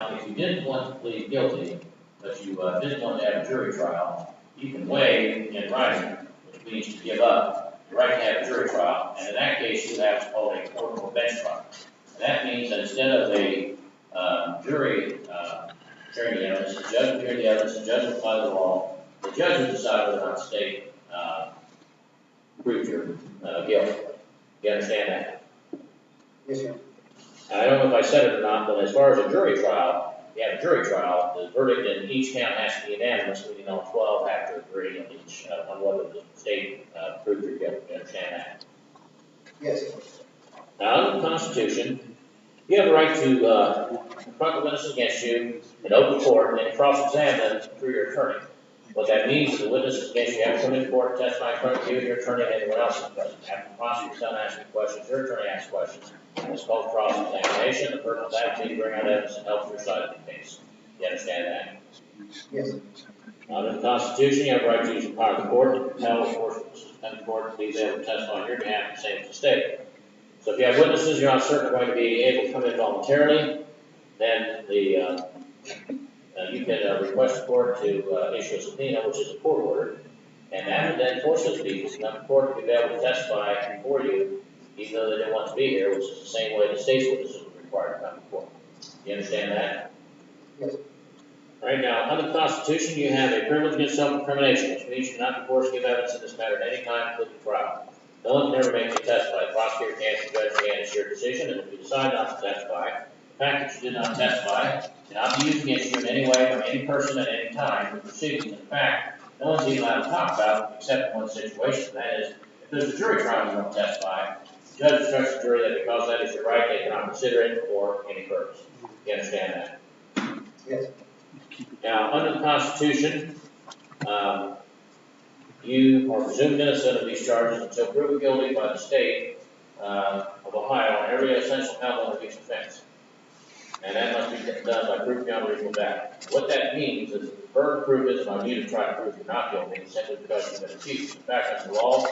Now, if you didn't want to plead guilty, but you didn't want to have a jury trial, you can waive in writing, which means to give up the right to have a jury trial, and in that case, you have to hold a court or bench trial. And that means that instead of a jury hearing the evidence, the judge will hear the evidence, the judge will apply the law, the judge will decide whether or not the state proves your guilt. You understand that? Yes, sir. I don't know if I said it or not, but as far as a jury trial, you have a jury trial, the verdict in each count has to be unanimous, meaning all 12 have to agree on each, on whether the state proved your guilt. You understand that? Yes. Now, under the Constitution, you have the right to confront the witnesses against you in open court and then cross-examine them through your attorney. What that means is the witnesses against you have to come into court and testify in front of you, your attorney, and anyone else is present. After the prosecutor's done asking questions, your attorney asks questions. It's called cross-examination. The purpose of that is to bring out evidence and help your side of the case. You understand that? Yes. Under the Constitution, you have the right to use the power of the court to compel or force witnesses to come to court and be able to testify on your behalf, the same as the state. So if you have witnesses you're not certain are going to be able to come in voluntarily, then you can request the court to issue a subpoena, which is a court order, and that would then force those people to come to court to be able to testify before you, even though they didn't want to be here, which is the same way the state's witnesses were required to come to court. You understand that? Yes. Right now, under the Constitution, you have a privilege against self-incrimination, which means you're not forced to give evidence in this matter at any time, including trial. No one can ever make you testify. The prosecutor can't, the judge can't. It's your decision, and if you decide not to testify, the fact that you did not testify cannot be used against you in any way by any person at any time in the proceedings. In fact, no one's even allowed to talk about it except in one situation. That is, if there's a jury trial and you don't testify, the judge instructs the jury that because that is your right, they cannot consider it for any purpose. You understand that? Yes. Now, under the Constitution, you are presumed innocent of these charges until proven guilty by the state of Ohio on every essential element of each offense. And that must be done by proof beyond reasonable doubt. What that means is that the burden of proof isn't on you to try to prove you're not guilty simply because you've been accused. In fact, under the law,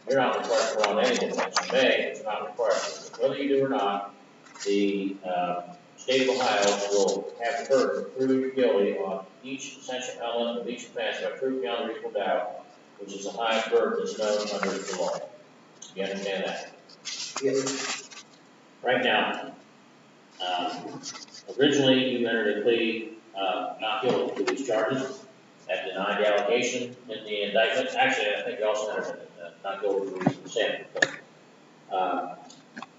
you're not required to put on any defense. You may, but you're not required to. Whether you do or not, the state of Ohio will have the burden of proving you're guilty on each essential element of each offense by proof beyond reasonable doubt, which is the highest burden that's known under the law. You understand that? Yes. Right now, originally you entered a plea not guilty to these charges that denied the allegation in the indictment. Actually, I think you also entered not guilty for reasonable consent.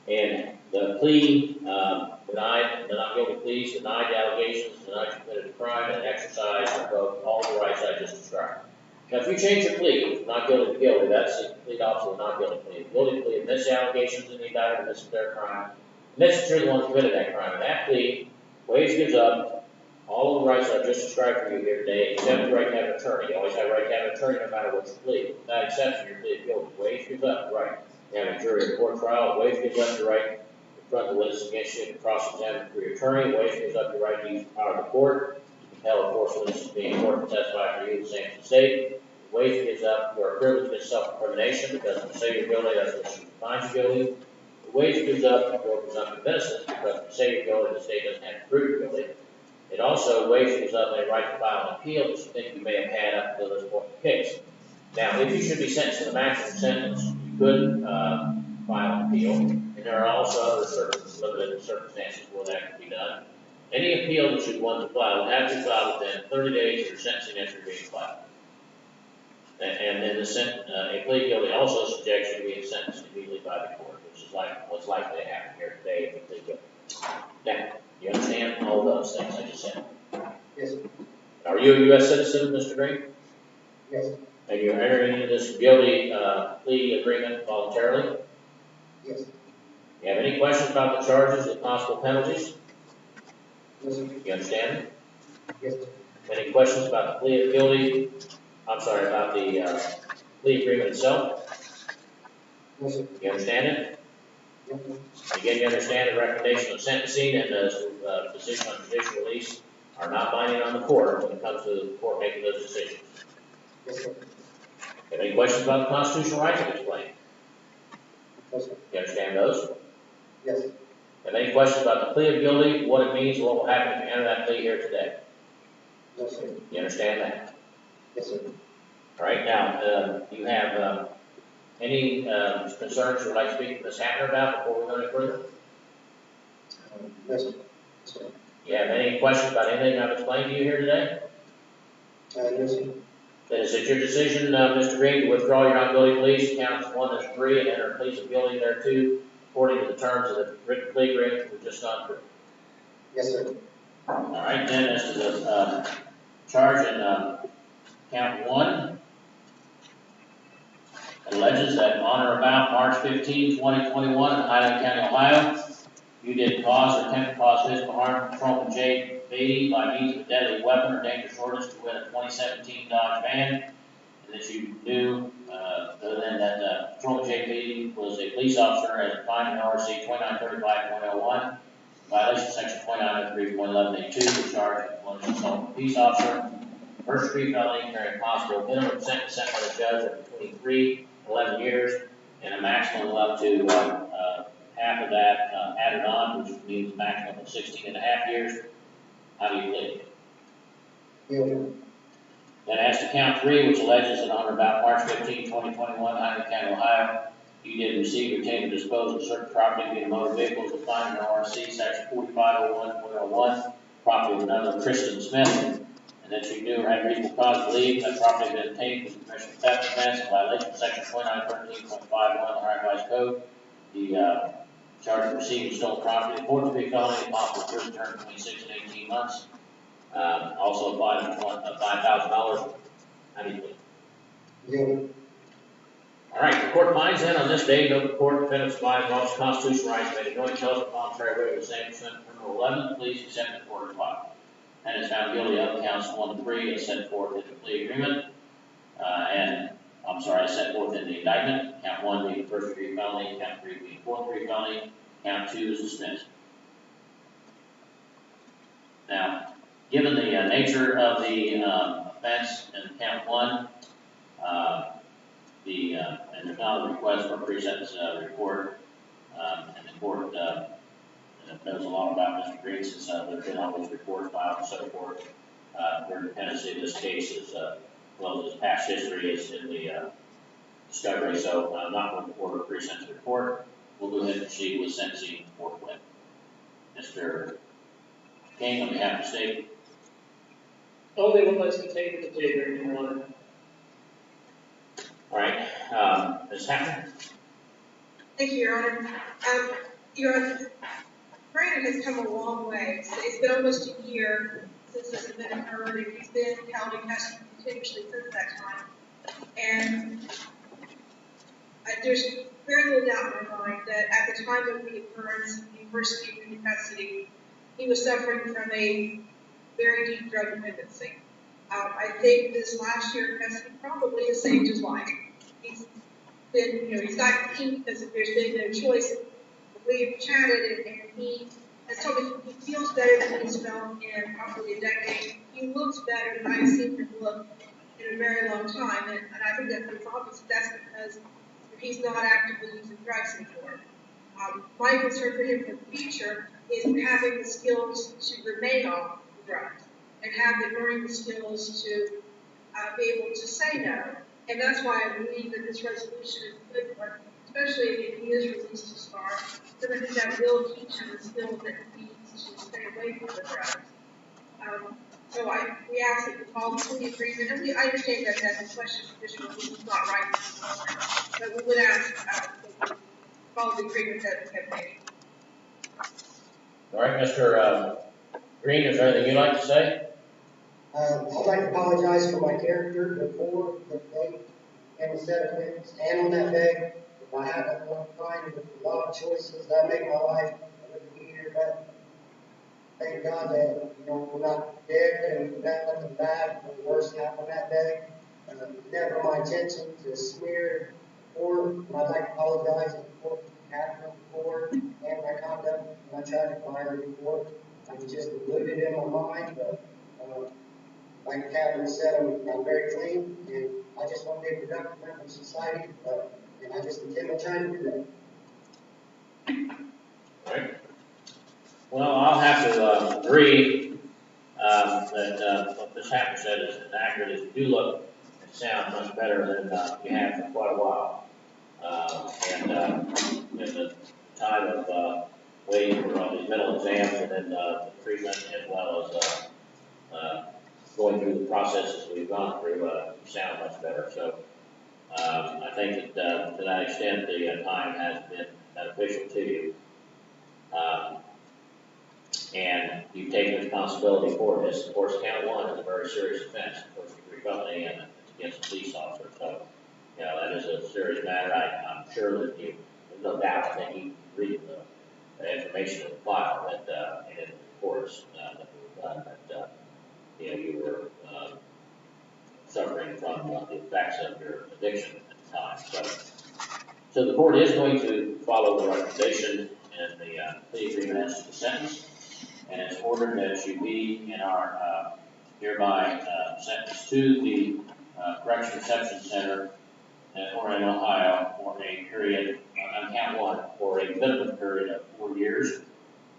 And the plea denied, the not guilty pleas denied the allegations, denied you committed a crime, and exercised all the rights I just described. Now, if you change your plea from not guilty to guilty, that's the complete opposite of not guilty plea. Guilty plea admits the allegations in the indictment, admits their crime, admits that you're the one who committed that crime. And that plea waives, gives up all of the rights I've just described for you here today, except the right to have an attorney. You always have a right to have an attorney no matter what you plead. Without exception, your plea of guilty. Waives, gives up the right to have a jury or court trial. Waives, gives up the right to confront the witness against you and cross-examine through your attorney. Waives, gives up the right to use the power of the court. Compel or force witnesses to be in court to testify for you, the same as the state. Waive gives up your privilege against self-incrimination because if you say you're guilty, that's what she finds you guilty. The waive gives up your presumptive innocence because if you say you're guilty, the state doesn't have to prove you're guilty. It also waives gives up a right to file an appeal that you think you may have had up until this point in the case. Now, if you should be sentenced to the maximum sentence, you could file an appeal, and there are also other limited circumstances where that can be done. Any appeal that you want to file will have to be filed within 30 days of your sentencing after being filed. And then a plea guilty also subjects you to being sentenced immediately by the court, which is like what's likely to happen here today if you plead guilty. Now, you understand all those things I just said? Yes. Are you a U.S. citizen, Mr. Green? Yes. And you're entering into this guilty plea agreement voluntarily? Yes. You have any questions about the charges and possible penalties? Yes, sir. You understand? Yes. Any questions about the plea of guilty? I'm sorry, about the plea agreement itself? Yes, sir. You understand it? Yes. Again, you understand the recommendation of sentencing and the decision on judicial release are not binding on the court when it comes to the court making those decisions. Yes, sir. Have any questions about the constitutional rights of this claim? Yes, sir. You understand those? Yes. Have any questions about the plea of guilty, what it means, what will happen if you enter that plea here today? No, sir. You understand that? Yes, sir. All right, now, do you have any concerns you would like to speak to Ms. Hatner about before we go any further? No, sir. Sir. You have any questions about anything I've explained to you here today? No, sir. Then is it your decision, Mr. Green, to withdraw your not guilty pleas to counts 1 and 3 and enter pleas of guilty thereto, according to the terms of the written plea agreement we've just gone through? Yes, sir. All right, then, as to the charge in count 1, it alleges that on or about March 15, 2021, in Highland County, Ohio, you did cause or attempt to cause physical harm to Patrolman J. Beatty by means of a deadly weapon or dangerous ordinance to win a 2017 Dodge van, and that you knew, other than that Patrolman J. Beatty was a police officer as defined in ORC 2935.01, violation of section 2903.11A2, the charge of one assault of a peace officer, first degree felony carrying possible minimum sentence set by the judge of between 3 and 11 years, and a maximum of up to half of that added on, which means a maximum of 16 and a half years. How do you plead? Guilty. Then as to count 3, which alleges that on or about March 15, 2021, Highland County, Ohio, you did receive, retain, or dispose of certain property being motor vehicles defined in ORC section 4501.01, property of another Kristen Smith, and that you knew or had reasonable cause to believe that property had been obtained from the commission of theft offense in violation of section 2913.51 of the Ohio Revised Code. The charge of receiving stolen property, the fourth degree felony, possible prison term between 6 and 18 months. Also a fine of $5,000. How do you plead? Guilty. All right, the court finds then on this day, no court defendants violating all constitutional rights made a joint telephone contrary way with the same percent criminal 11, please accept the court as filed. And is found guilty of counts 1 and 3 as set forth in the plea agreement. Set forth in the indictment. Count 1 being the first degree felony, count 3 being fourth degree felony, count 2 is dismissed. Now, given the nature of the offense in count 1, and there's not a request for a pre-sentence report, and the court knows a lot about Mr. Green since there's been all those reports filed and so forth. Their dependency in this case is, well, his past history is in the discovery, so I'm not going to order a pre-sentence report. We'll go ahead and proceed with sentencing forthwith. Mr. King, on behalf of the state. Only one less to take the plea agreement, Your Honor. All right, Ms. Hatton. Thank you, Your Honor. Your Honor, Brandon has come a long way. It's been almost a year since this event occurred, and he's been held in custody continuously since that time. And there's very little doubt in my mind that at the time of the occurrence, he first came into custody, he was suffering from a very deep drug dependency. I think this last year in custody probably has saved his life. He's been, he's got key because there's been no choice. We've chatted and he has told me he feels better than he's felt in probably a decade. He looks better than I've seen him look in a very long time. And I think that's obvious. That's because he's not actively using drugs anymore. My concern for him in the future is having the skills to remain off the drugs and learning the skills to be able to say no. And that's why I believe that this resolution is good for him, especially if he is released to STAR, so that that will teach him the skills that he needs to stay away from the drugs. So we ask that you follow the agreement, and I understand that that's a question of official is not right, but we would ask that you follow the agreement that we have made. All right, Mr. Green, is there anything you'd like to say? I'd like to apologize for my character before the day and instead of stand on that bed. If I had one kind of a lot of choices that I make in my life, I wouldn't be here. But thank God that we're not dead and nothing bad or worse happened that day. Never my intention to smear or I'd like to apologize to the court happened before and my conduct when I tried to fire before. I was just deluded in my mind, but like Catherine said, I'm very clean, and I just want to be a productive member of society, and I just intend on trying to do that. All right. Well, I'll have to agree that what Ms. Hacker said is accurate. Is you do look and sound much better than you have for quite a while. And in the time of waiting for all these mental exams and then the treatment, as well as going through the processes we've gone through, you sound much better. So I think that to that extent, the time has been beneficial to you. And you've taken responsibility for this. Of course, count one is a very serious offense, first degree felony, and it's against a police officer. So, you know, that is a serious matter. I'm sure that there's no doubt, I think you read the information in the file that, and in the reports that we've done, that, you know, you were suffering from the effects of your addiction at the time. So the court is going to follow the recommendation in the plea agreement as to the sentence. And it's ordered that you be in our hereby sentenced to the Correction Reception Center in Ohio for a period, on count one, for a minimum period of 4 years.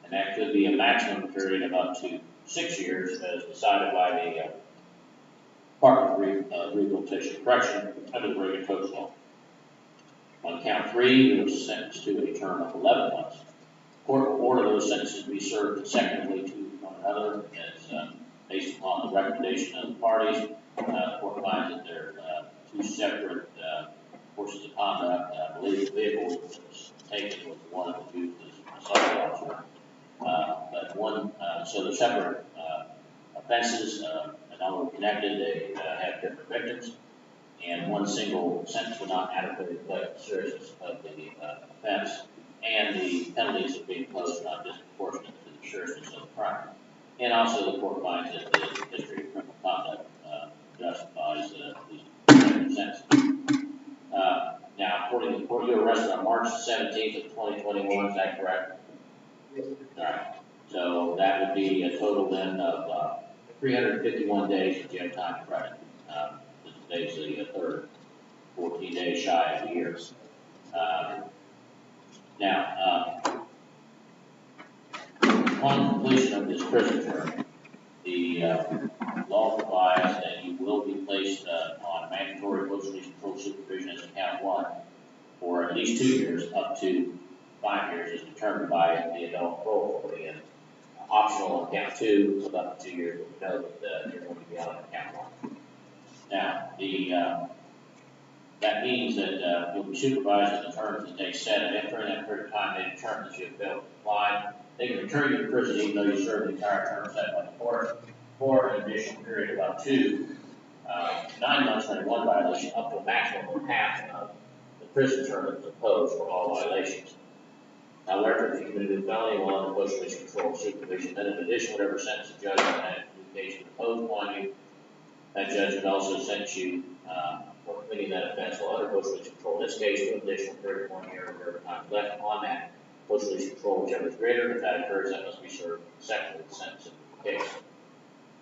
And that could be a maximum period of up to 6 years as decided by the Department of Rehabilitation and Correction under the Oregon Code Law. On count three, you were sentenced to a term of 11 months. Court will order those sentences to be served consecutively to one another as based upon the recommendation of the parties. The court finds that there are two separate courses of conduct. I believe the vehicle that was taken was the one that was used as a assault officer. But one, so they're separate offenses, and all connected. They have different victims, and one single sentence will not adequately reflect the seriousness of the offense. And the penalties are being imposed not disproportionate to the seriousness of the crime. And also the court finds that the history of criminal conduct justifies these sentences. Now, according to the court, you were arrested on March 17th of 2021, is that correct? Yes. All right. So that would be a total then of 351 days of jail time credit. Today's the third, 14 days shy of the year. Now, upon completion of this prison term, the law provides that you will be placed on mandatory post-release control supervision as count one for at least 2 years, up to 5 years, as determined by the adult parole authority, and optional on count two of up to 2 years, but we know that you're going to be out on count one. Now, that means that you'll be supervised in the terms that they set, and if during that period of time they determine that you have failed to comply, they can return you to prison even though you serve the entire term set by the court, for an additional period of up to 9 months under one violation, up to a maximum of half of the prison term that's imposed for all violations. However, if you committed a felony while under post-release control supervision, then in addition, whatever sentence the judge had adjudication imposed upon you, that judge would also sentence you for committing that offense while under post-release control. In this case, to an additional period of 1 year, whatever time left on that post-release control, whichever is greater. If that occurs, that must be served consecutively with the sentence in the case.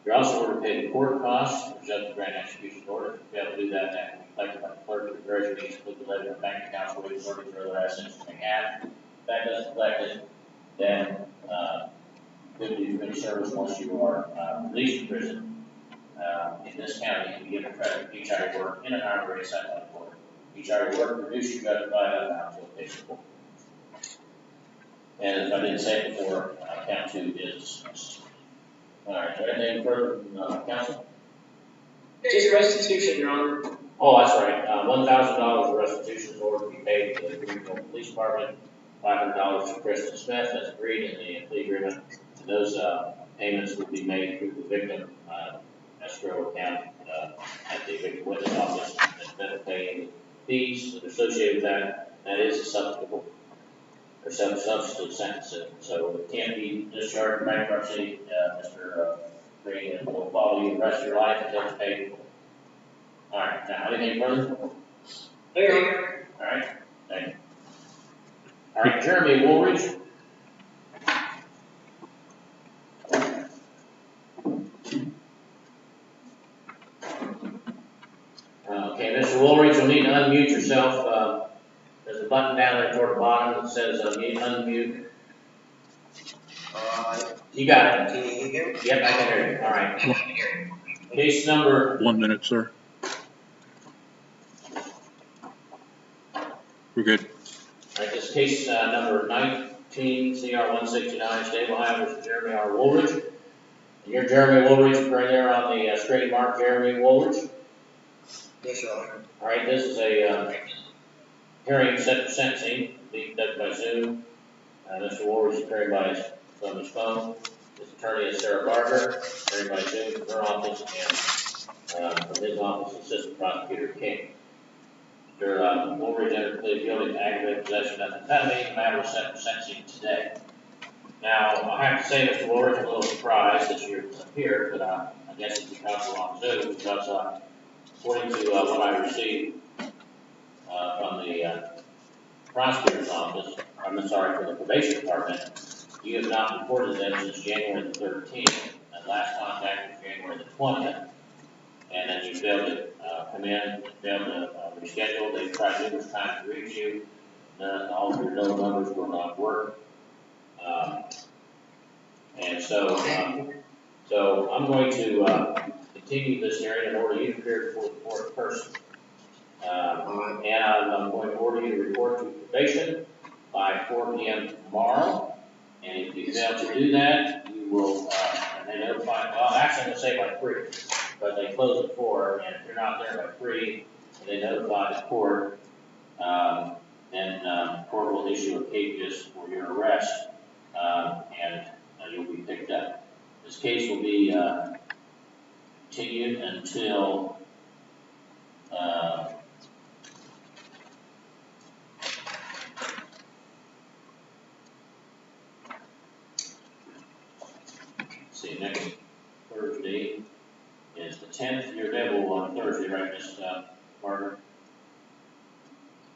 You're also ordered to pay the court costs, or judge to grant execution order. If you fail to do that, that can be collected by the clerk of the treasury, needs to include the levy of bank accounts, wages, mortgage, or other assets you may have. If that doesn't collect it, then good to community service once you are released from prison. In this county, you can be given credit for each hour you work in an hour rate set by the court. Each hour you work, reduce your judgment by that amount to a basic court. And if I didn't say it before, count two is dismissed. All right, so anything further from counsel? Just restitution, Your Honor. Oh, that's right. $1,000 of restitution is ordered to be paid to the Greenville Police Department. $500 to Kristen Smith, as agreed in the plea agreement. And those payments will be made through the victim escrow account at the victim witness office, and then will pay any fees that are associated with that. That is a substantive or substantive sentence, so it can't be discharged in bankruptcy, Mr. Green, and will follow you the rest of your life until it's paid for. All right, now anything further? There. All right, thank you. All right, Jeremy Woolridge. Okay, Mr. Woolridge, you'll need to unmute yourself. There's a button down there toward the bottom that says unmute. You got it. Can you hear me? Yep, I can hear you. All right. Case number. 1 minute, sir. We're good. All right, this case number 19 CR 169, State of Ohio versus Jeremy R. Woolridge. And you're Jeremy Woolridge, right there on the straight mark, Jeremy Woolridge. Yes, Your Honor. All right, this is a hearing set for sentencing, being conducted by Zoom. Mr. Woolridge is appearing from his phone. His attorney is Sarah Barker, appearing by Zoom from her office, and from his office, Assistant Prosecutor King. Mr. Woolridge entered plea guilty to aggravated possession of methamphetamine. The matter was set for sentencing today. Now, I have to say, Mr. Woolridge, I'm a little surprised that you're here, but I guess it's because we're on Zoom, because according to what I received from the prosecutor's office, from the probation department, you have not reported them since January the 13th, and last contact was January the 20th, and then you failed to come in, failed to reschedule. They tried numerous times to reach you. All of your no numbers will not work. And so I'm going to continue this hearing and order you to appear before the court in person. And I'm going to order you to report to probation by 4 p.m. tomorrow. And if you fail to do that, you will, and they notify, well, actually I'm going to say by 3, but they close at 4, and if you're not there by 3, and they notify the court, then the court will issue a capious for your arrest, and you'll be picked up. This case will be continued until see, next Thursday is the 10th. You're available on Thursday, right, Ms. Margaret?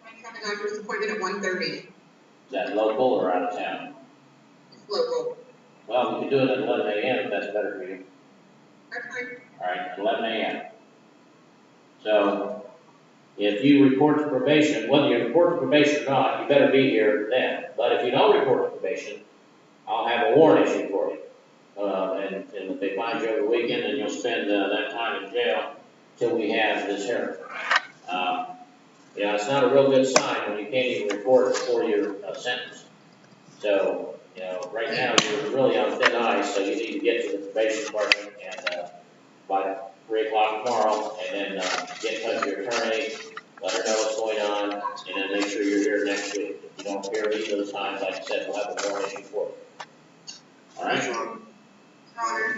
I have a doctor's appointment at 1:30. Is that local or out of town? It's local. Well, we can do it at 11 a.m. if that's better for you. That's fine. All right, at 11 a.m. So, if you report to probation, whether you report to probation or not, you better be here then. But if you don't report to probation, I'll have a warrant issued for you. And if they find you over the weekend, then you'll spend that time in jail till we have this hearing. It's not a real good sign when you can't even report before you're sentenced. So, right now you're really on thin ice, so you need to get to the probation department and by 3 o'clock tomorrow, and then get in touch with your attorney, let her know what's going on, and then make sure you're here next week. If you don't appear either of those times, like I said, we'll have a warrant issued for you. All right? Your Honor,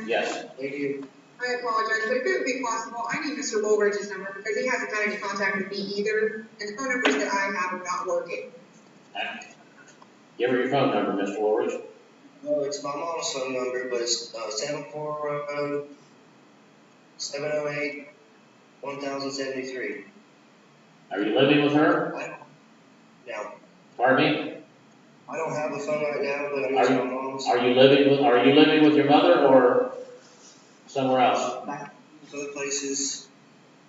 Yes. Thank you. I apologize, but if it would be possible, I need Mr. Woolridge's number because he hasn't had any contact with me either, and the phone numbers that I have are not working. Okay. Give her your phone number, Mr. Woolridge. No, it's my mom's phone number, but it's 740-708-1073. Are you living with her? Now, Pardon me? I don't have a phone right now, but I'm using my mom's. Are you living with your mother or somewhere else? Both places.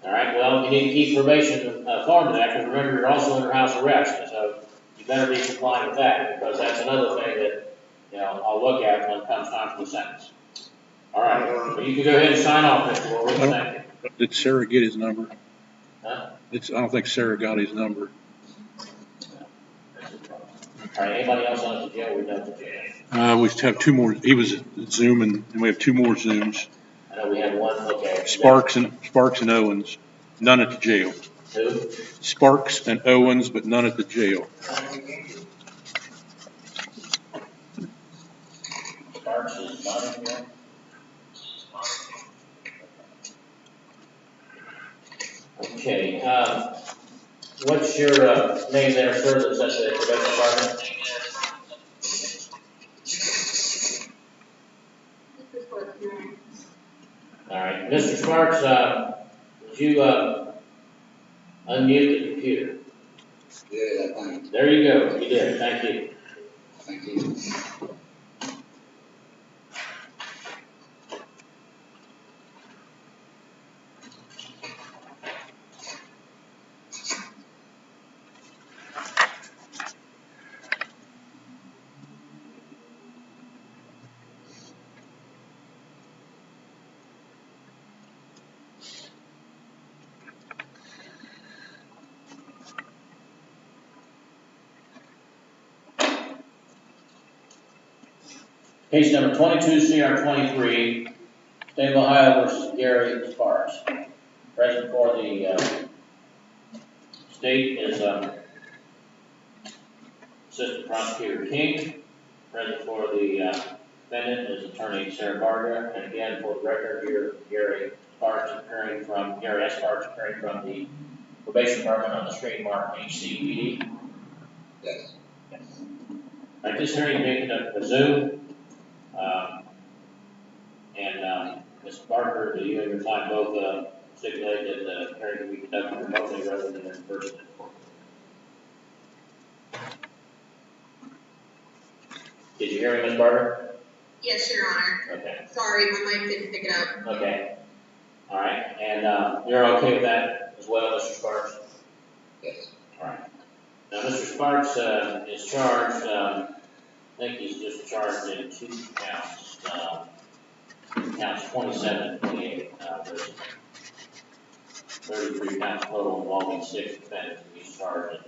All right, well, you need to keep probation informed of that, because remember, you're also under house arrest, so you better be compliant with that, because that's another thing that, I'll look at when it comes time for the sentence. All right, so you can go ahead and sign off, Mr. Woolridge, thank you. Did Sarah get his number? Huh? I don't think Sarah got his number. All right, anybody else on the jail? We're done with the jail. We have 2 more. He was at Zoom, and we have 2 more Zooms. I know we have one, okay. Sparks and Owens, none at the jail. Who? Sparks and Owens, but none at the jail. Sparks is not in here. Okay, what's your name there, sir, that's at the probation department? All right, Mr. Sparks, would you unmute the computer? Yeah, thank you. There you go, you did, thank you. Thank you. Case number 22-CR-23, State of Ohio versus Gary Sparks. Present for the state is Assistant Prosecutor King. Present for the defendant is Attorney Sarah Varga. And again, for the record here, Gary S. Sparks appearing from the Probation Department on the screen marked HCPD. Yes. All right, this hearing is being conducted by Zoom. Ms. Barker, do you and your client both stipulate that the hearing can be conducted remotely rather than in person? Did you hear me, Ms. Barker? Yes, Your Honor. Okay. Sorry, my mic didn't pick it up. Okay. All right. And you're okay with that as well, Mr. Sparks? Yes. All right. Now, Mr. Sparks is charged, I think he's just charged in 2 counts. Counts 27 and 28. There's 33 counts total involving 6 defendants. He's charged in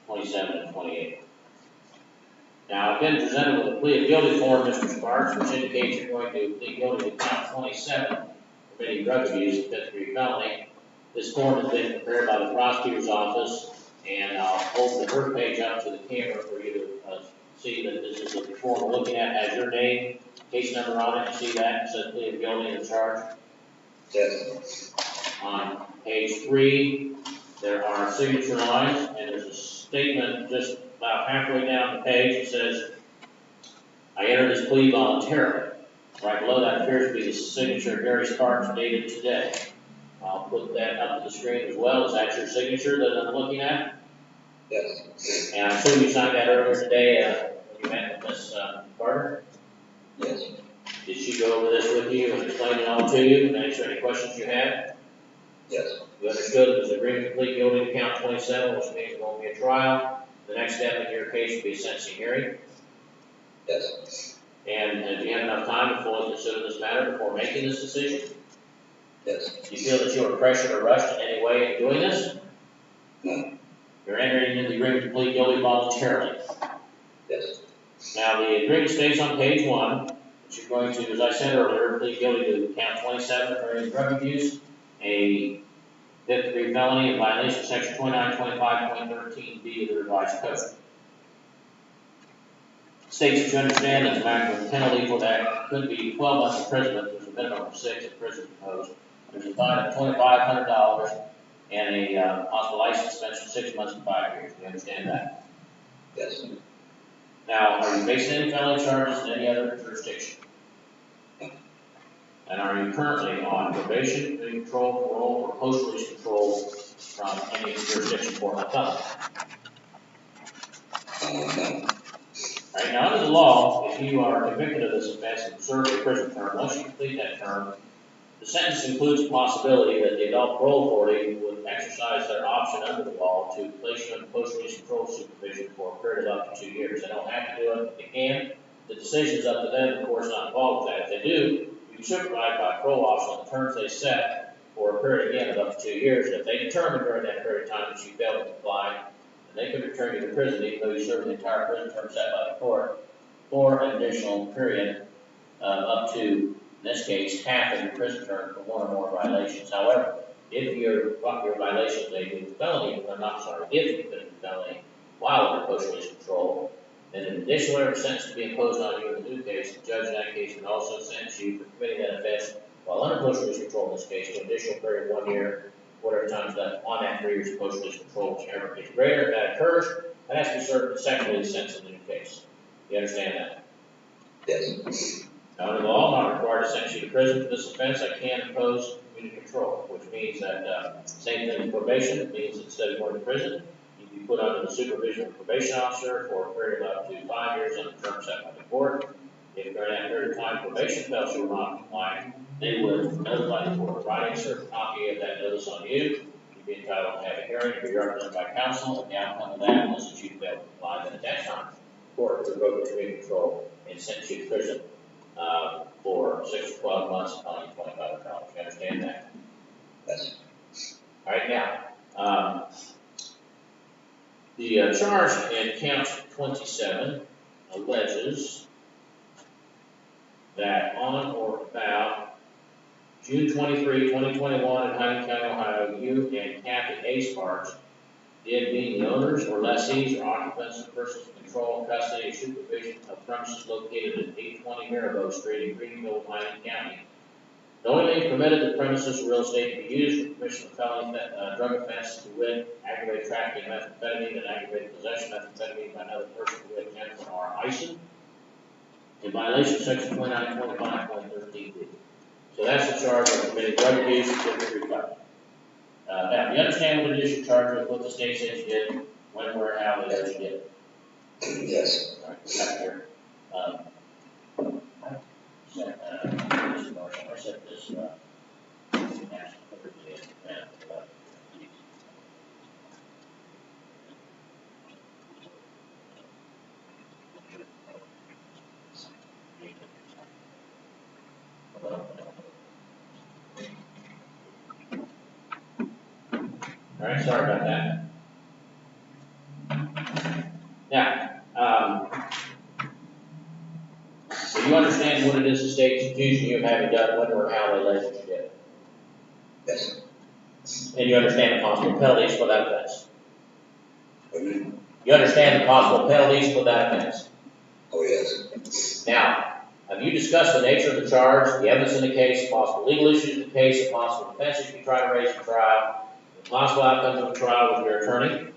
27 and 28. Now, I've been presented with a plea of guilty form, Mr. Sparks, which indicates you're going to plead guilty to count 27, committing drug abuse, and 5th-degree felony. This form has been prepared by the prosecutor's office, and I'll hold the first page up to the camera for you to see that this is the form we're looking at. Has your name, case number on it. You see that? It says plea of guilty and charge. Yes. On page 3, there are signature lines, and there's a statement just about halfway down the page. It says, I enter this plea voluntarily. Right below that appears to be the signature of Gary Sparks dated today. I'll put that up to the screen as well. Is that your signature that I'm looking at? Yes. And I assume you signed that earlier today when you met with Ms. Barter? Yes. Did she go over this with you and explain it all to you and answer any questions you had? Yes. You understood it was agreement to plead guilty to count 27, which means it won't be a trial. The next step in your case will be a sentencing hearing. Yes. And do you have enough time to fully consider this matter before making this decision? Yes. Do you feel that you were pressured or rushed in any way in doing this? No. You're entering into the agreement to plead guilty voluntarily. Yes. Now, the agreement states on page 1 that you're going to, as I said earlier, plead guilty to count 27 for any drug abuse, a 5th-degree felony, in violation of section 2925.13b of the revised code. States that you understand that the maximum penalty for that could be 12 months imprisonment. There's a minimum of 6 in prison imposed. There's a fine of $2,500 and a possible license suspension of 6 months to 5 years. Do you understand that? Yes. Now, are you facing any felony charges in any other jurisdiction? And are you currently on probation, control, parole, or post-release control from any jurisdiction for a felony? No. All right, now under the law, if you are convicted of this offense and serve a prison term, once you complete that term, the sentence includes the possibility that the adult parole authority would exercise their option under the law to place you in post-release control supervision for a period of up to 2 years. They don't have to do it, but they can. The decision is up to them, of course, not involved with that. If they do, you can supervise by a parole officer on the terms they set for a period, again, of up to 2 years. If they determine during that period of time that you failed to comply, then they could return you to prison, even though you served the entire prison term set by the court, for an additional period up to, in this case, half of your prison term for one or more violations. However, if your violation may be felony, I'm not sorry, if you commit a felony while under post-release control, then an additional sentence to be imposed on you in the new case, the judge in that case can also sentence you for committing that offense while under post-release control in this case to an additional period of 1 year, whatever time's left on that 3 years of post-release control, whichever is greater. If that occurs, that has to be served consecutively sentence in the new case. You understand that? Yes. Now, under the law, I'm not required to sentence you to prison for this offense. I can impose community control, which means that same thing as probation. It means instead of going to prison, you'd be put under the supervision of a probation officer for a period of up to 5 years on the term set by the court. If during that period of time probation felt you were not compliant, they would notify the court, writing a certain copy of that notice on you. You'd be entitled to have a hearing to be represented by counsel, and the outcome of that, unless you failed to comply, then at that time, the court would revoke community control and sentence you to prison for 6 to 12 months, on $2,500. You understand that? Yes. All right, now, the charge in count 27 alleges that on or about June 23, 2021 in Huntington County, Ohio, you and Kathy A. Sparks did being the owners or lessees or occupants of persons in control, custody, or supervision of premises located at 820 Mirabeau Street in Greenville, Huntington County. Knowingly permitted the premises or real estate to be used for commission of felony drug offense to wit, aggravated trafficking of methamphetamine and aggravated possession of methamphetamine by another person to wit, Jennifer R. Eisen, in violation of section 29.5.13b. So that's the charge of committing drug abuse and different recovery. Now, you understand what it is you're charged with, what the state says you did, when, where, how, it is you did. Yes. All right, back here. I set this, all right, sorry about that. Now, so you understand what it is the state's accusing you of having done, when or how they alleged you did. Yes. And you understand the possible penalties for that offense. Amen. You understand the possible penalties for that offense. Oh, yes. Now, have you discussed the nature of the charge, the evidence in the case, possible legal issues in the case, the possible defenses you try to raise in trial, the possible outcomes of the trial with your attorney?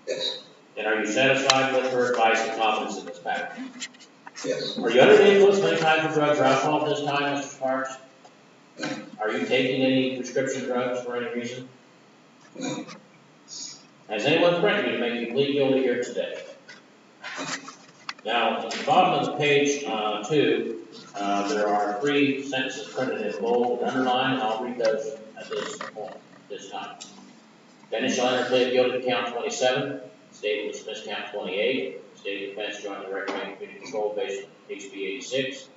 Yes. And are you satisfied with her advice and confidence in this matter? Yes. Are you under the influence of any type of drugs or alcohol at this time, Mr. Sparks? No. Are you taking any prescription drugs for any reason? No. Has anyone threatened you to make you plead guilty here today? Now, at the bottom of the page 2, there are 3 sentences printed in bold and underlined, and I'll read those at this point, this time. Defendant shall enter plea of guilty to count 27, state will dismiss count 28, state defense jointly recommend community control based on HB 86.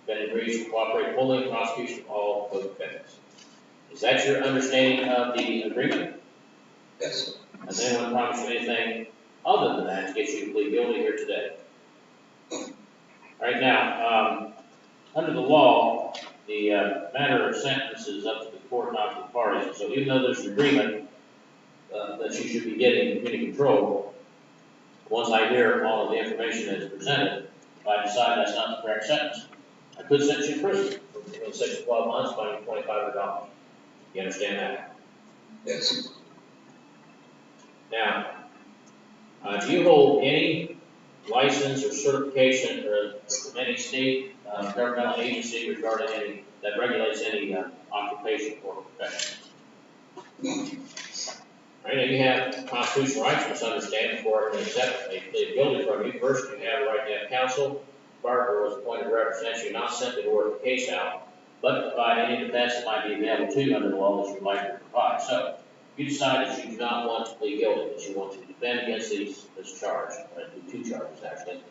Defendant agrees to cooperate fully in prosecution of all co-defendants. Is that your understanding of the agreement? Yes. Has anyone promised you anything other than that to get you to plead guilty here today? Right now, under the law, the matter of sentence is up to the court, not to the parties. So even though there's an agreement that you should be getting community control, once I hear all of the information that is presented, if I decide that's not the correct sentence, I could sentence you to prison for between 6 to 12 months, finding $2,500. You understand that? Yes. Now, do you hold any license or certification from any state governmental agency regarding any that regulates any occupation or profession? No. Right, now you have constitutional rights, you must understand, before I can accept a plea of guilty from you. First, you have the right to have counsel. Barker was appointed to represent you, not simply to work the case out, but to provide any defense that might be available to you under the law that you would like to provide. So, if you decide that you do not want to plead guilty, that you want to defend against this charge, or 2 charges actually,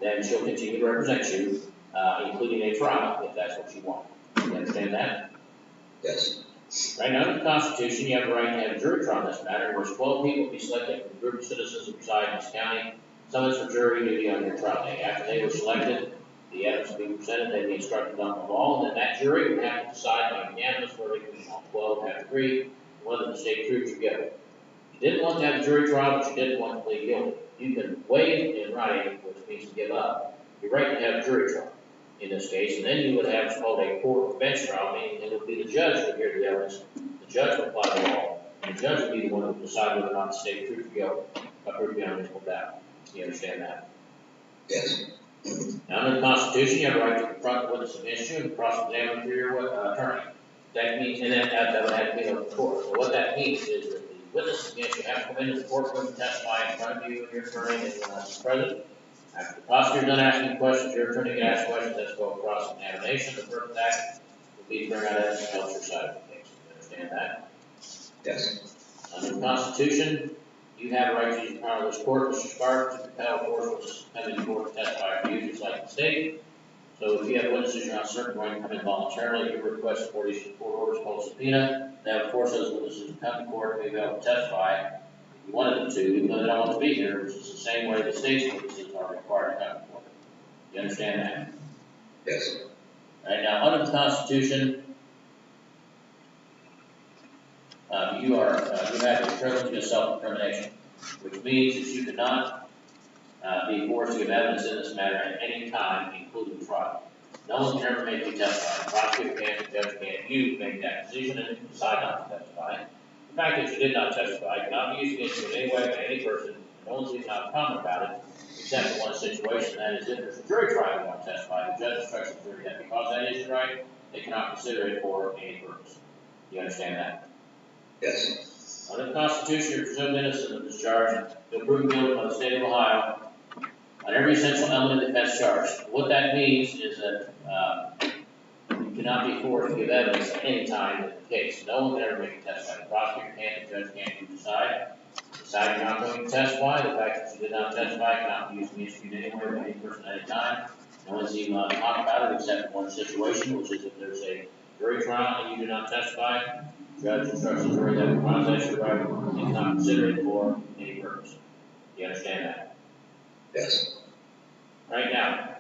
then she'll continue to represent you, including a trial, if that's what you want. You understand that? Yes. Right now, under the Constitution, you have the right to have a jury trial in this matter, in which 12 people be selected from a group of citizens who reside in this county, summons for jury duty on your trial day. After they were selected, the evidence will be presented, they'd be instructed on the law, and then that jury would have to decide by unanimous verdict, which all 12 have agreed, whether the state proved you guilty. You didn't want to have a jury trial, but you didn't want to plead guilty. You can waive in writing, which means to give up, your right to have a jury trial in this case, and then you would have what's called a court or bench trial, meaning it would be the judge who would hear the evidence, the judge would apply the law, and the judge would be the one who would decide whether or not the state proved you guilty, or proved beyond reasonable doubt. You understand that? Yes. Now, under the Constitution, you have a right to confront the witness against you and cross-examine through your attorney. That means, and that would have to be in the court. So what that means is that the witness against you have to come into the courtroom and testify in front of you and your attorney and the president. After the prosecutor's done asking questions, your attorney can ask questions. That's called cross-examination. The purpose of that would be to bring out evidence to help your side of the case. You understand that? Yes. Under the Constitution, you have a right to use the power of this court, Mr. Sparks, to compel forceful coming to court to testify for you, just like the state. So if you have witnesses you're not certain going to come in voluntarily, you request court orders called subpoena. That would force those witnesses to come to court and be able to testify if you wanted them to, even though they don't want to be here, which is the same way the state's witnesses are required to come to court. You understand that? Yes. All right, now, under the Constitution, you have the privilege of self-determination, which means that you cannot be forced to give evidence in this matter at any time, including trial. No one can ever make you testify. The prosecutor can't, the judge can't. You make that decision and decide not to testify. The fact that you did not testify cannot be used against you in any way by any person. No one's even not comment about it, except in one situation, that is if there's a jury trial and you don't testify, the judge instructs the jury that because that is right, they cannot consider it for any purpose. Do you understand that? Yes. Under the Constitution, you're presumed innocent of this charge. You're proven guilty by the state of Ohio on every essential element of the defense charge. What that means is that you cannot be forced to give evidence at any time in the case. No one can ever make you testify. The prosecutor can't, the judge can't. You decide you're not going to testify. The fact that you did not testify cannot be used against you anywhere by any person at any time. No one's even allowed to talk about it except in one situation, which is if there's a jury trial and you do not testify. The judge instructs the jury that because that's your right, they cannot consider it for any purpose. Do you understand that? Yes. Right now,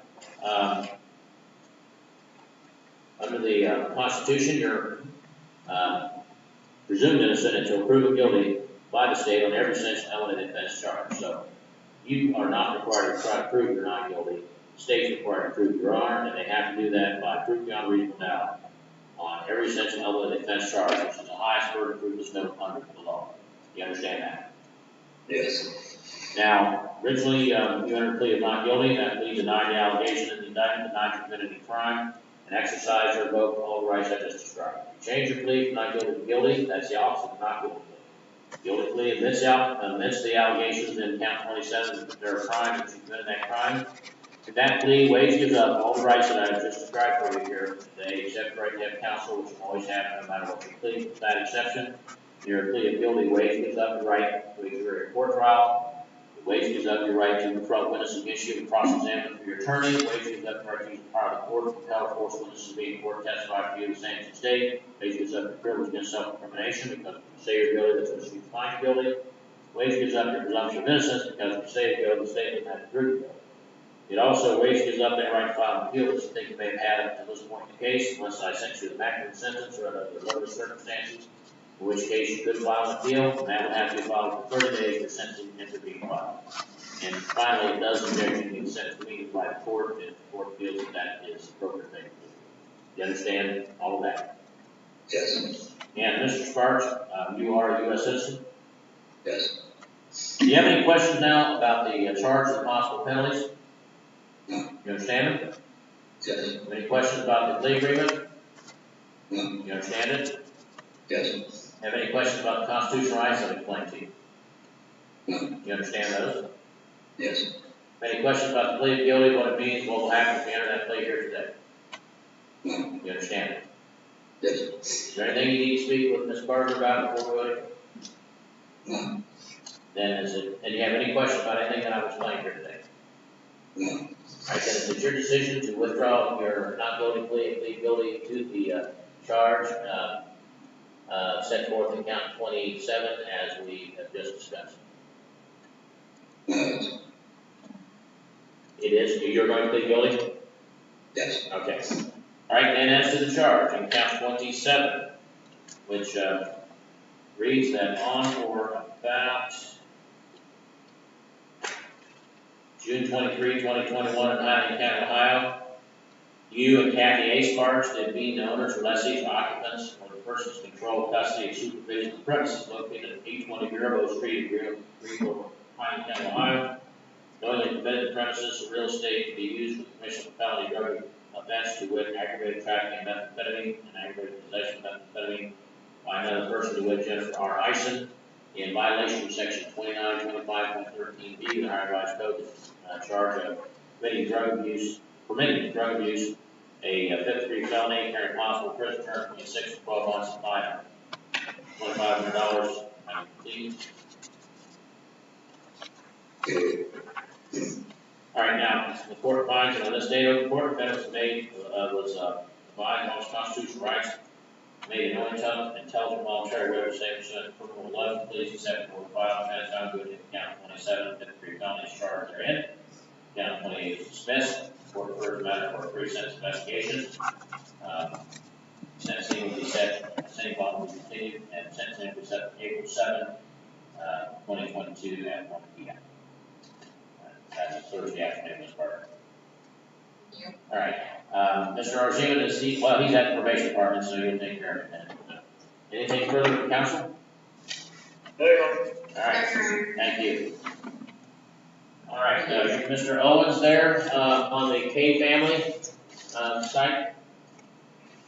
under the Constitution, you're presumed innocent until proven guilty by the state on every essential element of the defense charge. So you are not required to try to prove you're not guilty. The state's required to prove you are, and they have to do that by proof beyond reasonable doubt on every essential element of the defense charge, which is the highest burden of proof that's known under the law. Do you understand that? Yes. Now, originally, you entered a plea of not guilty. That plea denied the allegation in the indictment, denied you committed a crime, and exercised or revoked all the rights I just described. You change your plea from not guilty to guilty. That's the opposite of not guilty. Guilty plea admits the allegations in count 27 that there are crimes that you committed that crime. If that plea waives gives up all the rights that I just described for you here today, except the right to have counsel, which will always happen no matter what you plead. With that exception, your plea of guilty waives gives up the right to a jury or court trial. Waives gives up your right to confront witnesses against you and cross-examine for your attorney. Waives gives up the right to use the power of the court to compel or force witnesses to be in court testify for you the same as the state. Waives gives up your privilege against self-incrimination because if you say you're guilty, that's what you find you guilty. Waives gives up your presumption of innocence because if you say you're guilty, the state doesn't have to prove you guilty. It also waives gives up that right to file an appeal that you think you may have had up to this point in the case, unless I sent you the maximum sentence or under other circumstances, in which case you could file an appeal, and that would have to be filed for 30 days for sentencing to be filed. And finally, it does object you being sent to meeting by the court if the court feels that that is the appropriate thing to do. You understand all of that? Yes. And Mr. Sparks, you are a U.S. citizen? Yes. Do you have any questions now about the charge and possible penalties? No. You understand them? Yes. Any questions about the plea agreement? No. You understand it? Yes. Have any questions about the constitutional rights I've explained to you? No. You understand those? Yes. Any questions about the plea of guilty, what it means, what will happen if we enter that plea here today? No. You understand it? Yes. Is there anything you need to speak with Ms. Barger about before we go? No. Then is it, and you have any questions about anything that I've explained here today? No. All right, then is it your decision to withdraw your not guilty plea and plead guilty to the charge set forth in count 27 as we have just discussed? No. It is. You're going to plead guilty? Yes. Okay. All right, then as to the charge in count 27, which reads that on or about June 23, 2021 in Highland County, Ohio, you and Kathy A. Sparks did being the owners, lessees, or occupants, or the persons control, custody, and supervision of the premises located at 820 Greenville Street in Greenville, Highland County, Ohio. Knowingly permitted the premises of real estate to be used for the commission of felony drug offense to wit aggravated trafficking of methamphetamine and aggravated possession of methamphetamine by another person to wit Jennifer R. Eisen in violation of section 2925.13b of the Ohio Revised Code, charge of permitting drug abuse, a fifth degree felony, carrying possible prison term 26 to 12 months and fine $2,500. Please. All right, now, the court finds that on this date of the court, defendant was deprived of all his constitutional rights, made an intelligent voluntary waiver saying pursuant to criminal 11, please accept or file, and found good in count 27, fifth degree felony charge therein. Count 28 is dismissed. court refers the matter for a pre-sentence investigation. Sentencing will be set, same bond will be continued, and sentencing will be set April 7, 2022 at 1 p.m. That's Thursday afternoon, Ms. Barker. All right. Mr. Arzeman is he's at the probation department, so you'll take care of it then. Anything further from council? No, Your Honor. All right. Thank you. All right, Mr. Owens there on the K family site.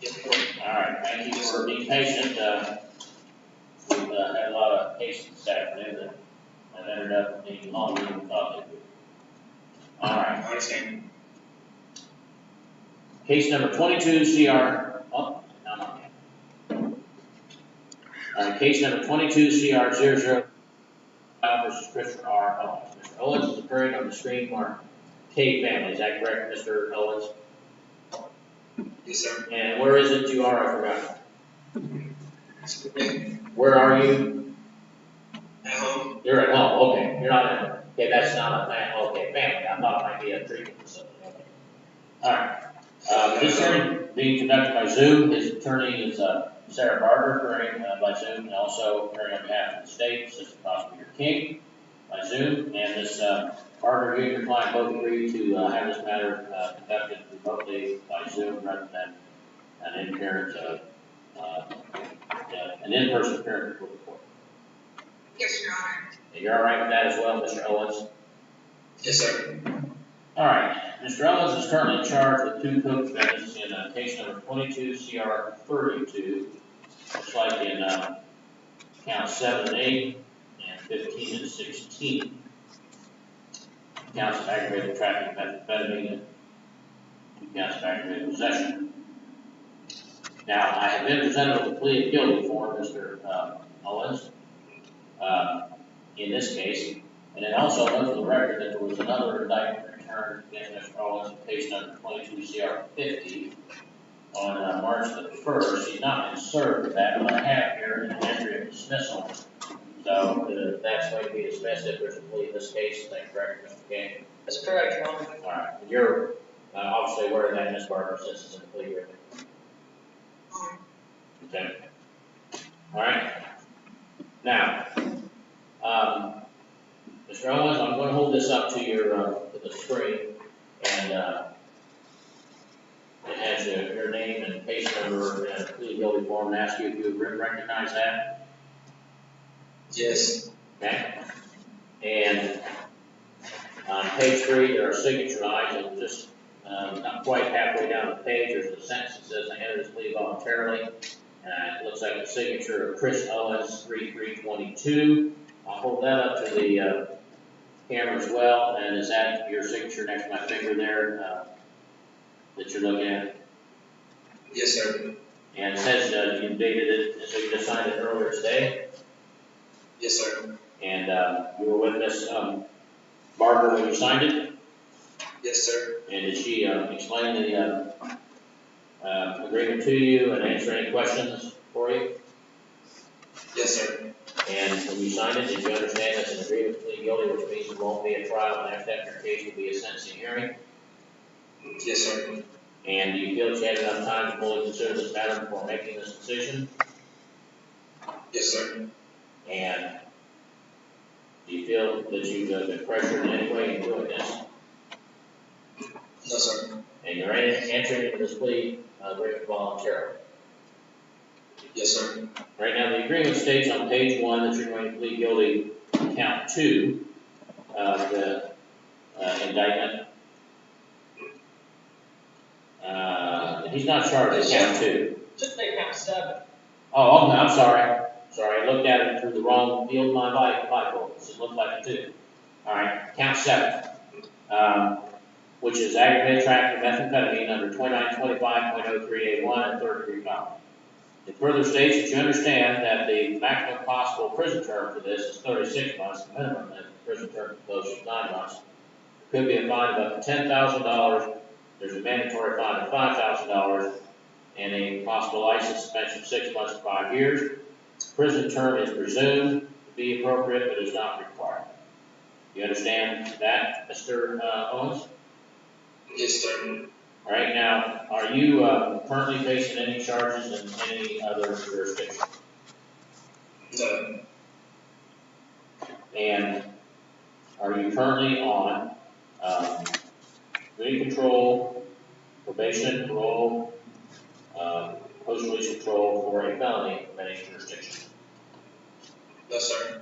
Yes, sir. All right, thank you for being patient. We've had a lot of cases this afternoon that have ended up being longer than we thought they would. All right. I understand. Case number 22 CR. Oh, no, not yet. All right, case number 22 CR 00 versus Christopher R. Owens. Mr. Owens is appearing on the screen for K family. Is that correct, Mr. Owens? Yes, sir. And where is it you are? I forgot. Where are you? At home. You're at home. Okay. You're not at. Okay, that's not a family. Okay, family. I thought it might be a treatment facility. Okay. All right. This hearing being conducted by Zoom. His attorney is Sarah Barber, appearing by Zoom, and also appearing on behalf of the state, Assistant Prosecutor King, by Zoom. And this Barber, you and your client both agreed to have this matter conducted remotely by Zoom rather than an in-person appearance before the court. Yes, Your Honor. And you're all right with that as well, Mr. Owens? Yes, sir. All right. Mr. Owens is currently charged with 2 co-defendants in case number 22 CR 32. Looks like in count 7 and 8 and 15 and 16. Counts of aggravated trafficking methamphetamine and 2 counts of aggravated possession. Now, I have been presented with a plea of guilty for Mr. Owens in this case, and it also went for the record that there was another indictment returned against Mr. Owens in case number 22 CR 50 on March the 1st. He's not been served with that, but I have here an entry of dismissal. So that's going to be dismissed if there's a plea in this case. Is that correct, Mr. King? That's correct, Your Honor. All right. You're obviously aware of that, Ms. Barber, since it's in the plea agreement. Okay. All right. Now, Mr. Owens, I'm going to hold this up to your to the screen, and it has your name and case number and plea guilty form, and ask you if you recognize that. Yes. Okay. And on page 3, there are signature lines, and just not quite halfway down the page, there's a sentence that says, "I enter this plea voluntarily." It looks like the signature of Chris Owens, 3322. I'll hold that up to the camera as well. And is that your signature next to my finger there that you're looking at? Yes, sir. And it says you dated it, so you just signed it earlier today. Yes, sir. And you were with Miss Barber when you signed it. Yes, sir. And did she explain the agreement to you and answer any questions for you? Yes, sir. And when you signed it, did you understand that's an agreement to plead guilty, which means there won't be a trial, and after that, your case will be a sentencing hearing? Yes, sir. And do you feel that you had enough time to fully consider this matter before making this decision? Yes, sir. And do you feel that you've been pressured in any way in doing this? No, sir. And you're entering into this plea agreement voluntarily? Yes, sir. Right now, the agreement states on page 1 that you're going to plead guilty to count 2 of the indictment. He's not charged with count 2. Just make count 7. Oh, okay, I'm sorry. Sorry, I looked at it through the wrong field of my bifocals. It looked like a 2. All right, count 7, which is aggravated trafficking methamphetamine under 2925.03A1 and third degree felony. It further states that you understand that the maximum possible prison term for this is 36 months. The minimum prison term for those is 9 months. There could be a fine of up to $10,000. There's a mandatory fine of $5,000 and a possible license suspension of 6 months to 5 years. Prison term is presumed to be appropriate, but is not required. You understand that, Mr. Owens? Yes, sir. All right, now, are you currently facing any charges in any other jurisdiction? No. And are you currently on community control, probation, parole, post-release control for a felony in any jurisdiction? No, sir.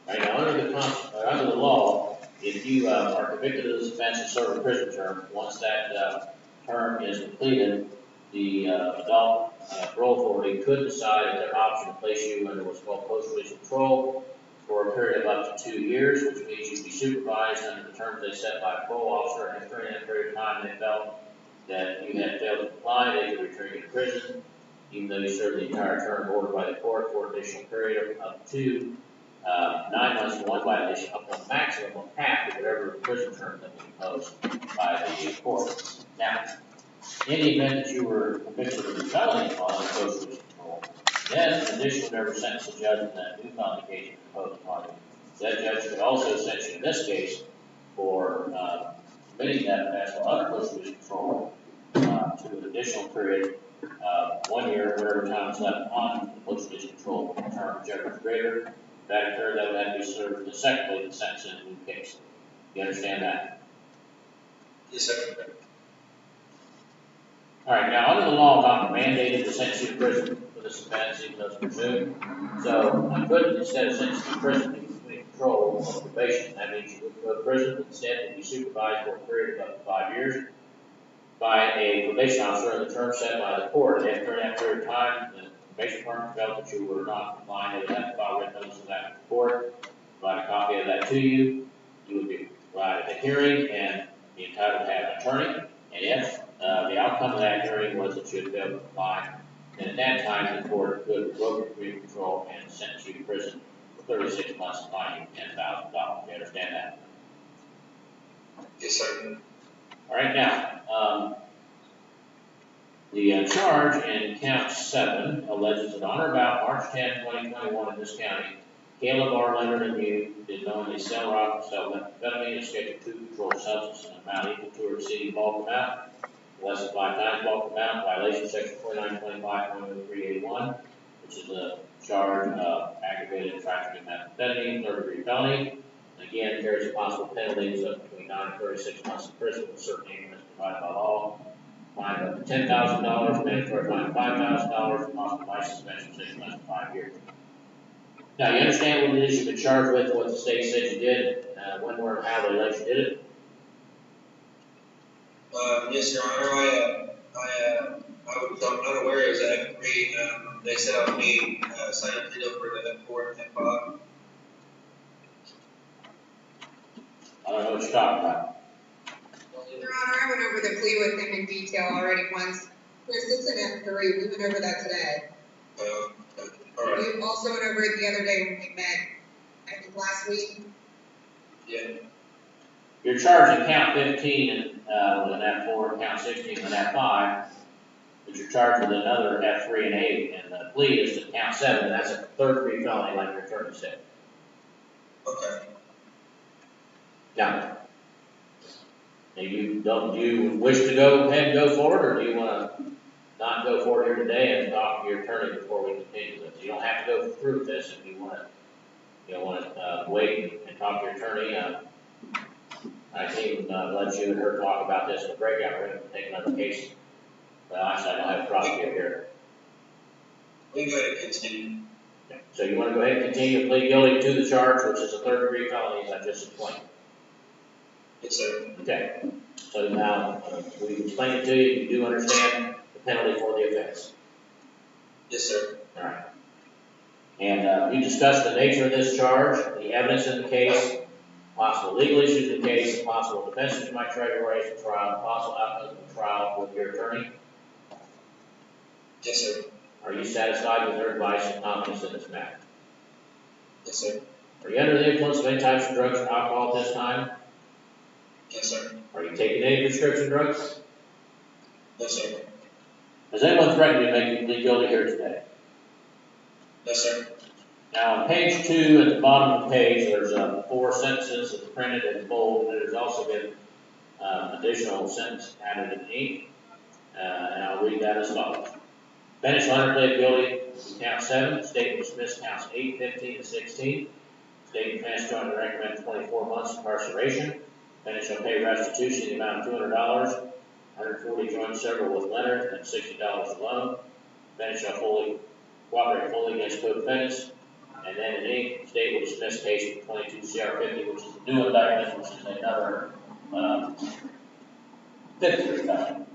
All right, now, under the law, if you are convicted of this offense and serve a prison term, once that term is completed, the adult parole authority could decide at their option to place you under what's called post-release control for a period of up to 2 years, which means you'd be supervised under the terms they set by a parole officer, and if during that period of time they felt that you had failed to comply, they could return you to prison, even though you served the entire term ordered by the court for an additional period of up to 9 months for one violation, up to a maximum of half of whatever prison term that was imposed by the court. Now, in the event that you were convicted of a felony on post-release control, then in addition to whatever sentence the judge in that new felony case imposed upon you, that judge could also sentence you in this case for committing that offense or other post-release control to an additional period of 1 year, whatever time is left on the post-release control term, whichever is greater. That occurred, that would have to be served consecutively the sentence in the new case. You understand that? Yes, sir. All right, now under the law, I'm not mandated to sentence you to prison for this offense, even though it's presumed. So I could, instead of sentencing you to prison, you can control or probation. That means you would go to prison, but instead you'd be supervised for a period of up to 5 years by a probation officer in the term set by the court. And after that period of time, the probation department felt that you were not complying, they would have to file written notice of that to the court, provide a copy of that to you. You would be provided a hearing and be entitled to have an attorney. And if the outcome of that hearing was that you had failed to comply, then at that time the court could revoke your community control and sentence you to prison for 36 months and fine you $10,000. You understand that? Yes, sir. All right, now, the charge in count 7 alleges that on or about March 10, 2021 in this county, Caleb R. Leonard and you did knowingly sell, rob, sell methamphetamine and schedule 2 controlled substances in an amount equal to or exceeding bulk amount, less than 5 times bulk amount, violation section 4925.0381, which is a charge of aggravated trafficking methamphetamine, third-degree felony. And again, carries a possible penalties of between 9 and 36 months in prison with certain increments provided by law. Fine of $10,000, mandatory fine of $5,000, and possible license suspension 6 months to 5 years. Now, you understand what it is you've been charged with, what the state said you did, when, where, and how they let you did it? Yes, Your Honor. I was unaware it was at F3. They said I would be signed up to go for the F4 and F5. I don't know what you're talking about. Your Honor, I went over the plea with him in detail already once. Chris, it's an F3. We went over that today. All right. We also went over it the other day when we met, I think last week. Yeah. You're charged in count 15 with an F4, count 16 with an F5, but you're charged with another F3 and 8, and the plea is to count 7, and that's a third-degree felony, like your attorney said. Okay. Now, do you wish to go ahead and go forward, or do you want to not go forward here today and talk to your attorney before we continue this? You don't have to go through with this if you want to, wait and talk to your attorney. I can even let you and her talk about this in a breakout room and take another case. Well, actually, I don't have a prosecutor here. We can go ahead and continue. Okay. So you want to go ahead and continue to plead guilty to the charge, which is a third-degree felony, as I just explained. Yes, sir. Okay. So now we've explained it to you. You do understand the penalty for the offense. Yes, sir. All right. And you discussed the nature of this charge, the evidence in the case, possible legal issues in the case, possible defenses you might try to raise in trial, possible outcomes of the trial with your attorney. Yes, sir. Are you satisfied with their advice and confidence in this matter? Yes, sir. Are you under the influence of any types of drugs or alcohol at this time? Yes, sir. Are you taking any prescription drugs? No, sir. Has anyone threatened you to make you plead guilty here today? No, sir. Now, on page 2, at the bottom of the page, there's 4 sentences that's printed in bold, and there's also been additional sentence added in ink, and I'll read that as follows. Defendant shall enter plead guilty to count 7, state will dismiss counts 8, 15, and 16. State defense jointly recommend 24 months incarceration. Defendant shall pay restitution in the amount of $200, 140 joint several with Leonard, and $60 alone. Defendant shall cooperate fully against co-defendants. And then in ink, state will dismiss case 22 CR 50, which is the new indictment, which is another 53 felony.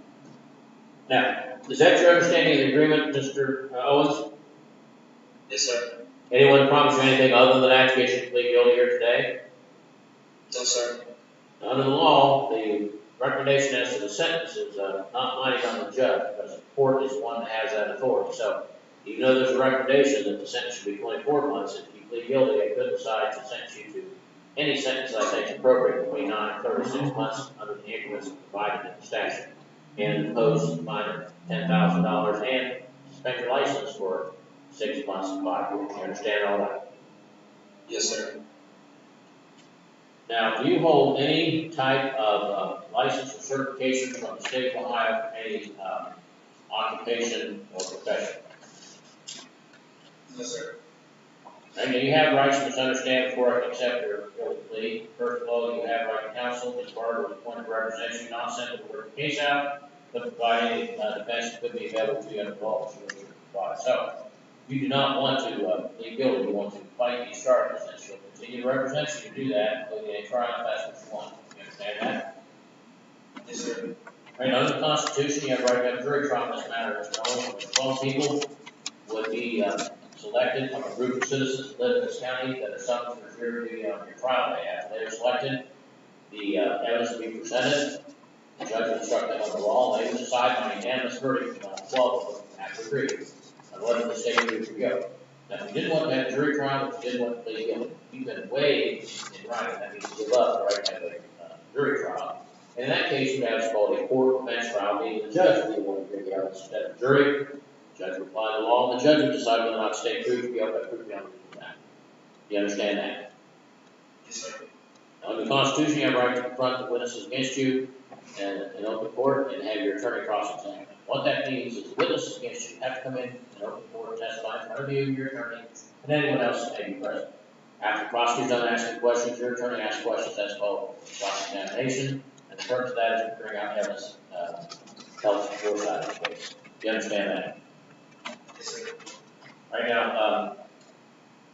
Now, is that your understanding of the agreement, Mr. Owens? Yes, sir. Anyone promise you anything other than that to get you to plead guilty here today? No, sir. Under the law, the recommendation as to the sentence is not binding on the judge, because the court is the one that has that authority. So, even though there's a recommendation that the sentence should be 24 months, if you plead guilty, they could decide to sentence you to any sentence I think is appropriate between 9 and 36 months under the increments provided in the statute, and impose a fine of $10,000 and suspend your license for 6 months to 5 years. You understand all that? Yes, sir. Now, do you hold any type of license or certification from the state of Ohio for any occupation or profession? No, sir. And you have rights to misunderstand before I can accept your guilty plea. First of all, you have right to counsel, as far as the point of represents you, not send the word case out, but provide any defense that could be available to you under the law, which you provide. So, you do not want to plead guilty, you want to fight these charges, and she'll continue to represent you to do that, including a trial if that's what you want. You understand that? Yes, sir. Right, under the Constitution, you have right to have a jury trial in this matter. Mr. Owens, 12 people would be selected from a group of citizens that live in this county that are subject to jury duty on your trial day. After they are selected, the evidence will be presented, the judge will instruct them on the law, and they will decide by unanimous verdict on 12 of them after agreed on whether the state agrees to go. Now, if you didn't want to have a jury trial, but you did want to plead guilty, you can waive in writing, that means give up the right to have a jury trial. And in that case, you have what's called a court bench trial, meaning the judge will want to give the evidence instead of the jury. The judge will apply the law, and the judge will decide whether or not the state proves guilt by proof beyond that. Do you understand that? Yes, sir. Under the Constitution, you have a right to confront the witnesses against you in open court and have your attorney cross-examine. What that means is the witnesses against you have to come in open court and testify in front of you, your attorney, and anyone else that may be present. After the prosecutor's done asking questions, your attorney asks questions. That's called cross-examination. And the purpose of that is to bring out evidence help your side of the case. Do you understand that? Yes, sir. Right now,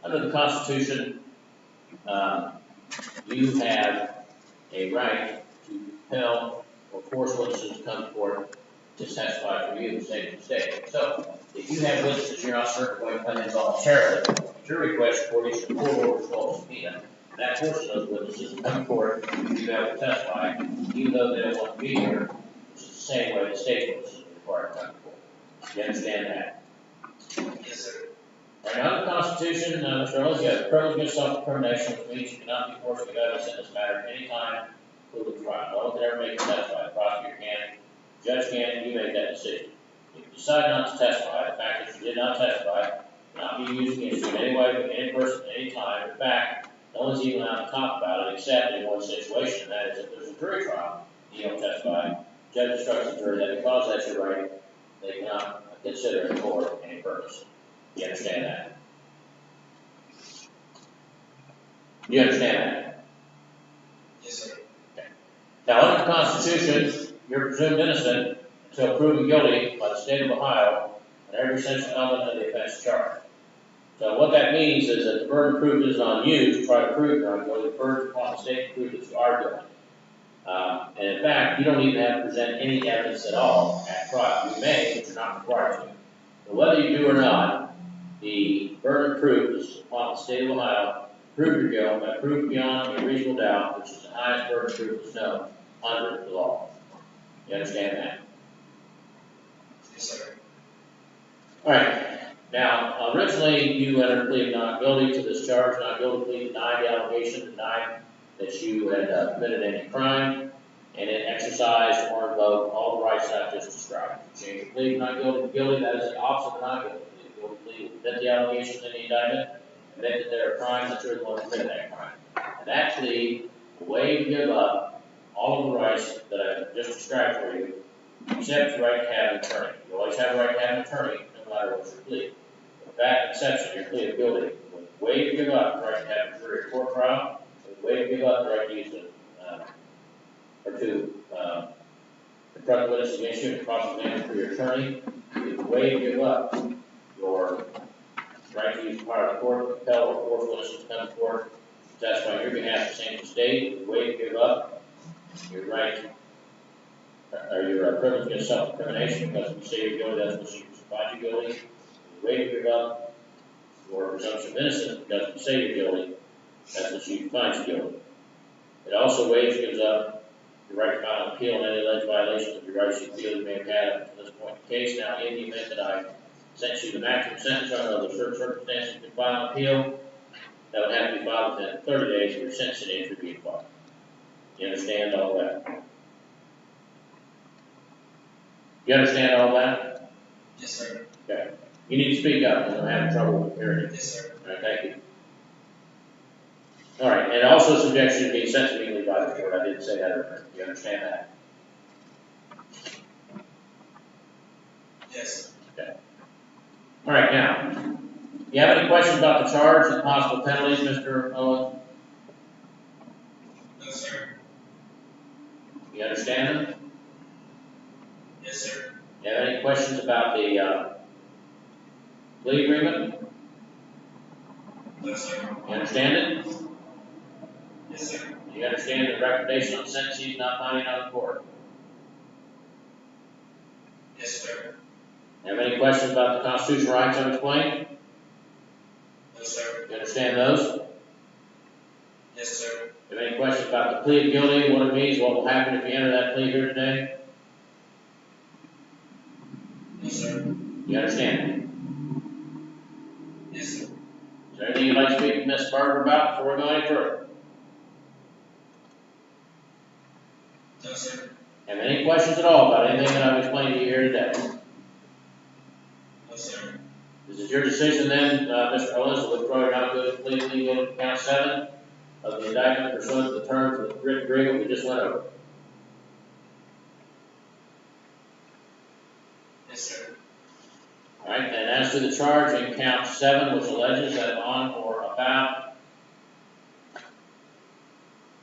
under the Constitution, you have a right to compel or force witnesses to come to court to testify for you, state to state. So, if you have witnesses you're not certain going to come in voluntarily, a jury question for you should court order called subpoena. That forces those witnesses to come to court to be able to testify, even though they don't want to be here, which is the same way the state witnesses are required to come to court. You understand that? Yes, sir. Right now, under the Constitution, Mr. Ellis, you have the privilege against self-determination, which means you cannot be forced to give evidence in this matter at any time, including trial. No one can ever make you testify. The prosecutor can, the judge can, and you make that decision. If you decide not to testify, the fact that you did not testify cannot be used against you in any way, by any person, at any time. In fact, no one's even allowed to talk about it except in one situation, and that is if there's a jury trial, you don't testify. The judge instructs the jury that because that's your right, they cannot consider it for any purpose. You understand that? You understand that? Yes, sir. Okay. Now, under the Constitution, you're presumed innocent until proven guilty by the state of Ohio on every essential element of the offense charged. So what that means is that the burden of proof is on you to try to prove you're not guilty. The burden upon the state to prove that you are guilty. And in fact, you don't even have to present any evidence at all at trial. You may, but you're not required to. But whether you do or not, the burden of proof is upon the state of Ohio to prove your guilt by proof beyond a reasonable doubt, which is the highest burden of proof that's known under the law. You understand that? Yes, sir. All right. Now, originally, you entered a plea of not guilty to this charge. Not guilty plea denied the allegation, denied that you had committed any crime, and it exercised or invoked all the rights I've just described. You change your plea, not guilty to guilty, that is the opposite of not guilty. The guilty plea will admit the allegations in the indictment, admit that there are crimes that you're the one who committed that crime. And that plea, the way you give up all of the rights that I just described for you, except the right to have an attorney. You always have a right to have an attorney, no matter what your plea. With that exception, your plea of guilty, with the way to give up the right to have a jury or court trial, with the way to give up the right to use confront witnesses against you and cross-examine for your attorney, with the way to give up your right to use the power of the court, compel or force witnesses to come to court, to testify on your behalf to same state, with the way to give up your right, or your privilege against self-incrimination, because if you say you're guilty, that's what you find you guilty. The way to give up your presumption of innocence, because if you say you're guilty, that's what you find you guilty. It also gives up your right to file an appeal on any alleged violations of your rights you feel you may have had up to this point in the case. Now, in the event that I sentence you to the maximum sentence under the certain circumstances, you can file an appeal. That would have to be filed within 30 days of your sentencing entry being filed. You understand all that? You understand all that? Yes, sir. Okay. You need to speak up, because I'm having trouble hearing you. Yes, sir. All right, thank you. All right, and also subjects you to being sentenced legally by the court. I didn't say that earlier. You understand that? Yes. Okay. All right, now, do you have any questions about the charge and possible penalties, Mr. Owen? No, sir. You understand them? Yes, sir. Do you have any questions about the plea agreement? No, sir. You understand it? Yes, sir. Do you understand the recommendation on sentence he's not finding out of court? Yes, sir. Have any questions about the constitutional rights I've explained? No, sir. You understand those? Yes, sir. Have any questions about the plea of guilty, what it means, what will happen if you enter that plea here today? No, sir. You understand? Yes, sir. Is there anything you'd like to speak to Ms. Barber about before we go any further? No, sir. Have any questions at all about anything that I've explained to you here today? No, sir. This is your decision then, Mr. Owens, to withdraw your not guilty plea to count 7 of the indictment pursuant to the terms of the written agreement we just went over. Yes, sir. All right, and as to the charge in count 7, which alleges that on or about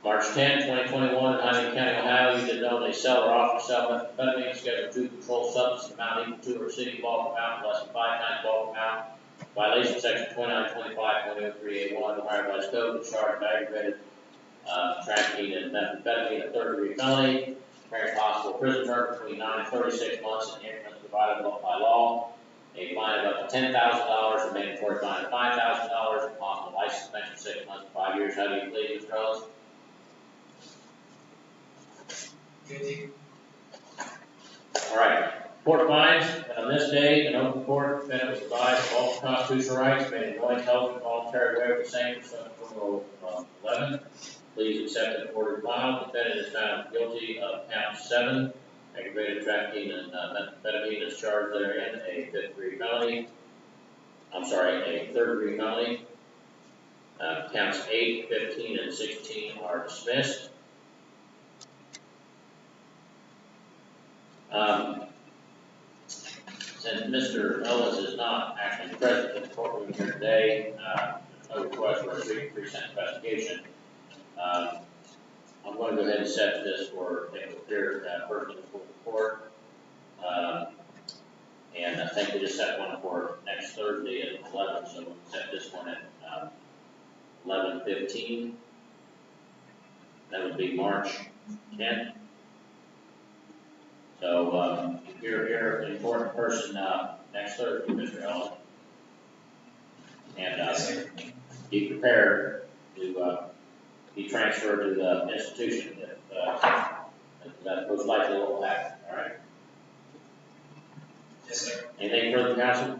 March 10, 2021, in Huntington County, Ohio, you did knowingly sell or offer to sell methamphetamine, Schedule 2 controlled substance amount equal to or city bulk amount less than 5 times bulk amount, violation of section 2925.03A1 of the Ohio Revised Code, the charge of aggravated trafficking in methamphetamine, a third-degree felony, carrying possible prison term between 9 and 36 months in increments provided by law, a fine of up to $10,000, a mandatory fine of $5,000, and possible license suspension of 6 months to 5 years. How do you plead, Mr. Ellis? Guilty. All right. Court finds that on this day, an open court defendant was advised of all constitutional rights, made a knowing, intelligent, voluntary waiver of the same pursuant to Rule 11. Please accept the order filed. Defendant is found guilty of count 7, aggravated trafficking in methamphetamine is charged therein, a fifth-degree felony. I'm sorry, a third-degree felony. Counts 8, 15, and 16 are dismissed. Since Mr. Ellis is not actually present in the courtroom here today, no request for a pre-sentence investigation. I'm going to go ahead and set this for him to appear first before the court. And I think we just set one for next Thursday at 11, so we'll set this one at 11:15. That would be March 10th. So if you're here, an important person next Thursday, Mr. Ellis. And be prepared to be transferred to the institution if that most likely will happen. All right. Yes, sir. Anything further, counsel?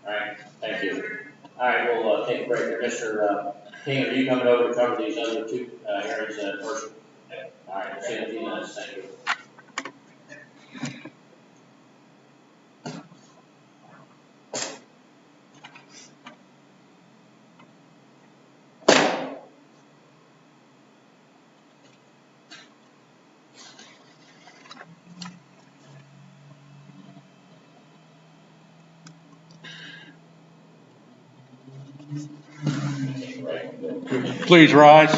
All right. Thank you. All right. We'll take a break here. Mr. King, are you coming over to cover these other two areas first? Okay. All right. We'll see you in a few minutes. Thank you. Right. Please rise.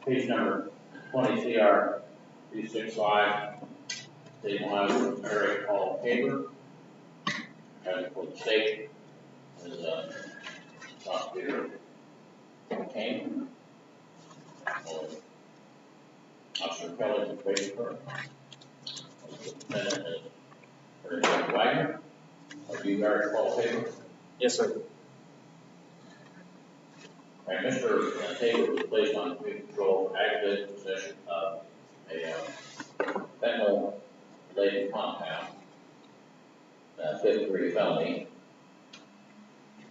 Case number 20CR 365, State of Ohio, Eric Paul Tabor, for the state, is prosecutor Kane, Officer Kelly, the probation clerk, defendant is Attorney Wagner. Are you Eric Paul Tabor? Yes, sir. All right, Mr. Tabor was placed on community control for aggravated possession of a fentanyl-related compound, fifth degree felony,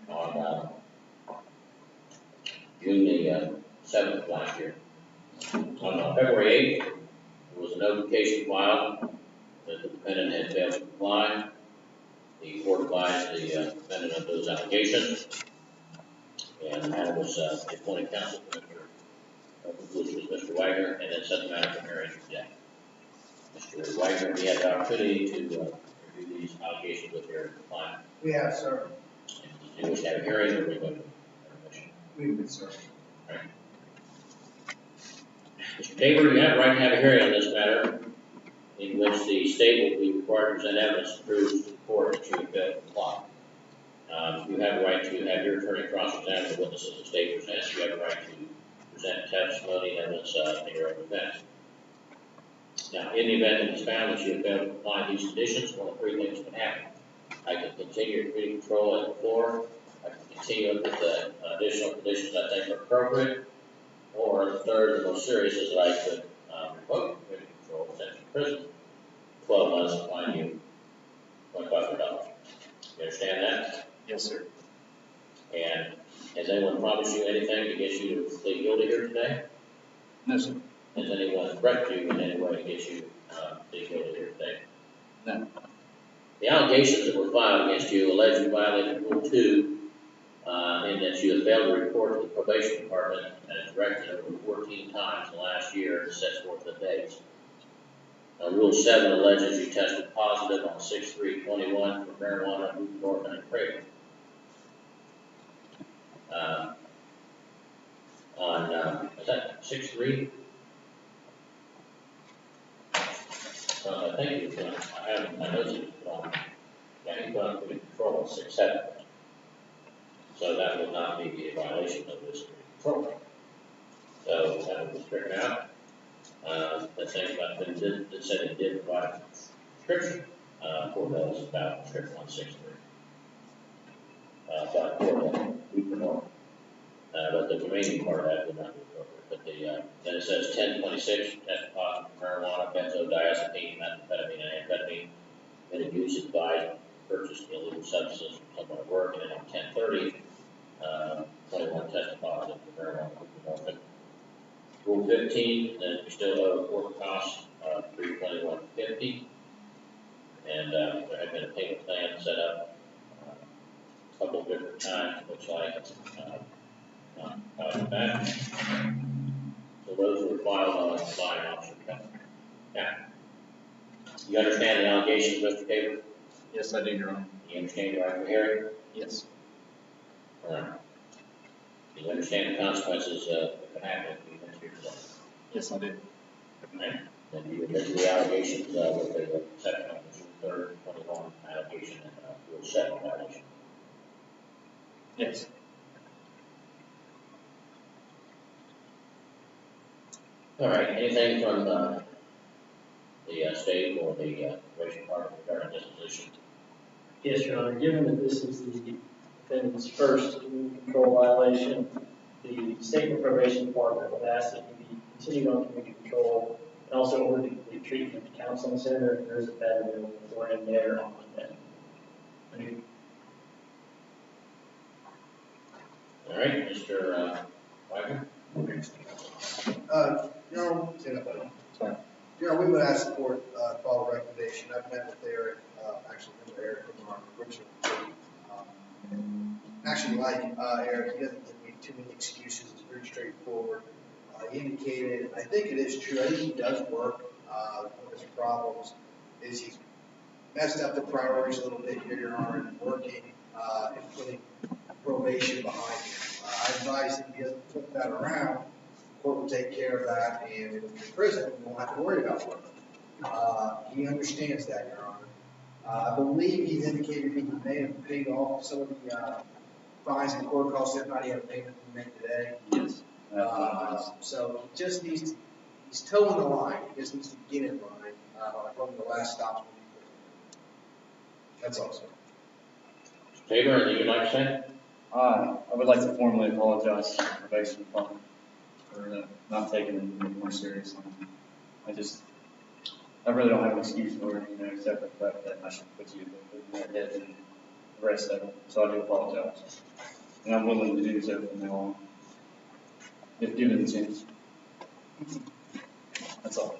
on June the 7th of last year. On February 8th, there was a notification filed that the defendant had failed to comply. The court advised the defendant of those allegations, and the matter was appointed counsel to which was Mr. Wagner, and then set the matter for hearing today. Mr. Wagner, we had the opportunity to review these allegations with your client. We have, sir. And you wish to have a hearing, or we go to permission? We would, sir. All right. Mr. Tabor, you have a right to have a hearing on this matter, in which the state will be required to present evidence to prove to the court that you have failed to comply. You have a right to have your attorney cross-examine the witnesses the state presents. You have a right to present testimony and evidence in your own defense. Now, in the event that it's found that you have failed to comply with these conditions, one of three things can happen. I can continue community control as before. I can continue with the additional conditions I think are appropriate. Or the third, the most serious, is that I could revoke community control, send you to prison, 12 months, and fine you $2,500. You understand that? Yes, sir. And has anyone promised you anything to get you to plead guilty here today? No, sir. Has anyone threatened you in any way to get you to plead guilty here today? No. The allegations that were filed against you allege you violated Rule 2 in that you have failed to report to the probation department as directed over 14 times in the last year and sets forth the dates. Rule 7 alleges you tested positive on 6/3/21 for marijuana, buprenorphine, and kratom. Is that 6/3? I think it's going. I know it's on. Yeah, he's going to put in control on 6/7. So that would not be a violation of this control. So that would be stricken out. The thing about them that said it did provide a prescription for those about prescription 163. But for the buprenorphine. But the remaining part of that would not be appropriate. But then it says 1026 test positive for marijuana, benzodiazepine, methamphetamine, and amphetamine. Then it uses advised purchase illegal substances from someone at work, and then on 1030, 21 tested positive for marijuana, buprenorphine. Rule 15, then you still owe court costs of $321.50, and there had been a payment plan set up a couple of different times, looks like not back. So those were filed by an officer. Now, you understand the allegations, Mr. Tabor? Yes, I do, Your Honor. You understand your right to hearing? Yes. All right. You understand the consequences that can happen if you enter today? Yes, I do. Right. Then you admit to the allegations with the section on the June 3rd, 21 allegation and Rule 7 violation. Yes. All right. Anything from the state or the probation department regarding disposition? Yes, Your Honor. Given that this is the defendant's first community control violation, the state probation department would ask that he be continued on community control and also ordered to complete treatment at the counseling center if there is a bed available for him there on Monday. All right, Mr. Wagner. We would ask the court follow recommendation. I've met with Eric, actually met with Eric from our original. Actually like Eric, he doesn't give me too many excuses. It's pretty straightforward. He indicated, I think it is true, I think he does work. One of his problems is he's messed up the priorities a little bit here, Your Honor, and working and putting probation behind him. I advise him he doesn't put that around, the court will take care of that, and if it's in prison, we won't have to worry about work. He understands that, Your Honor. I believe he's indicated he may have paid off some of the fines and court costs, if not, he had a payment to make today. Yes. So he just needs to, he's toeing the line, he just needs to get in line, like one of the last stops. That's all, sir. Tabor, anything you'd like to say? I would like to formally apologize to the probation department for not taking it more seriously. I really don't have an excuse for it, except for the fact that I should put you in your head and the rest of it. So I do apologize. And I'm willing to do so from now on, if given the chance. That's all.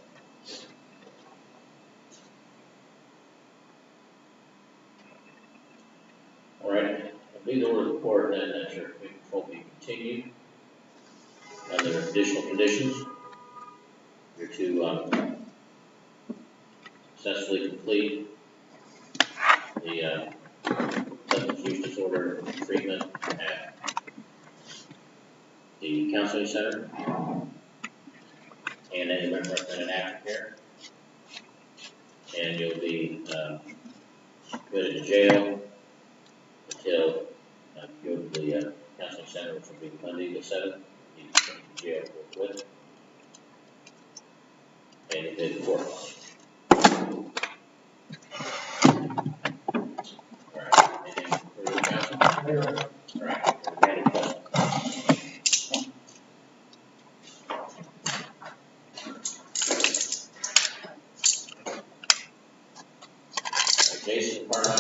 All right, I believe the order of the court then that your control be continued. Under additional conditions, you're to successfully complete the substance use disorder treatment at the counseling center and any recommended aftercare. And you'll be committed to jail until you go to the counseling center, which will be Monday the 7th. You come to jail forthwith. And you pay the court. All right. Anything further, counsel? All right. Any questions? Jason, part 9.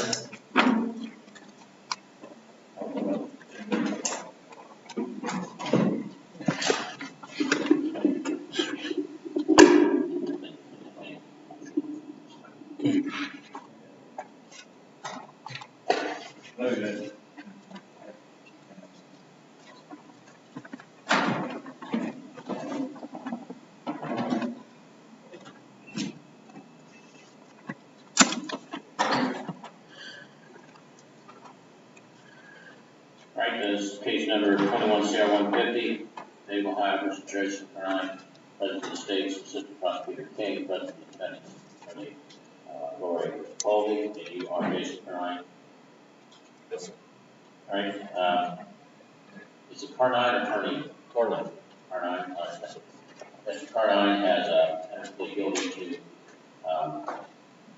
Right, this is case number 21CR150, Dave Ohio versus Jason Carnine, President of the State, Assistant Prosecutor King, President of the Defendants, Attorney Lori Colby, and you are Jason Carnine. Yes, sir. All right, is it Carnine or Carnine? Carnine. Carnine. Mr. Carnine has entered plea guilty to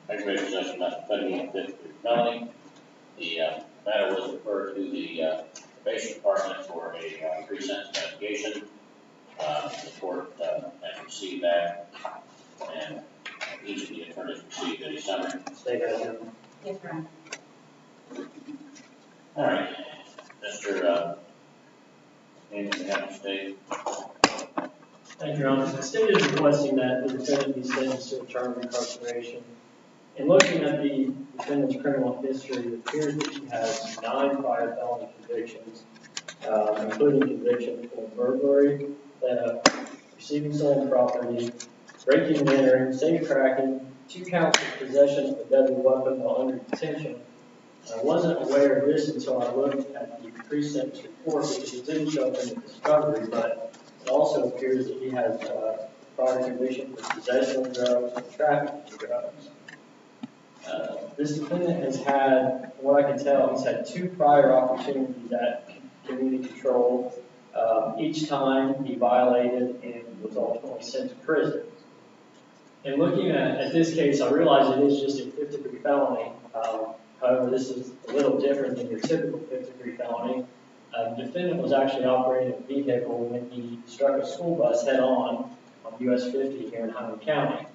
aggravated possession of methamphetamine and fifth-degree felony. The matter was referred to the probation department for a pre-sentence investigation. The court has received that, and each of the attorneys received a summary. State that. Yes, ma'am. All right, Mr. Andrew, you have to state. Thank you, Your Honor. The state is requesting that the defendant be sentenced to a term of incarceration. In looking at the defendant's criminal history, it appears that he has 9 prior felony convictions, including conviction for burglary, receiving stolen property, breaking and entering, safe cracking, 2 counts of possession of a deadly weapon while under detention. I wasn't aware of this until I looked at the pre-sentence report, because it didn't show up in the discovery, but it also appears that he has prior conviction for possession of drugs and trafficking of drugs. This defendant has had, from what I can tell, he's had 2 prior opportunities at community control. Each time he violated and was ultimately sent to prison. In looking at this case, I realize it is just a 5th-degree felony. However, this is a little different than your typical 5th-degree felony. The defendant was actually operating a vehicle when he struck a school bus head-on US 50 here in Highland County.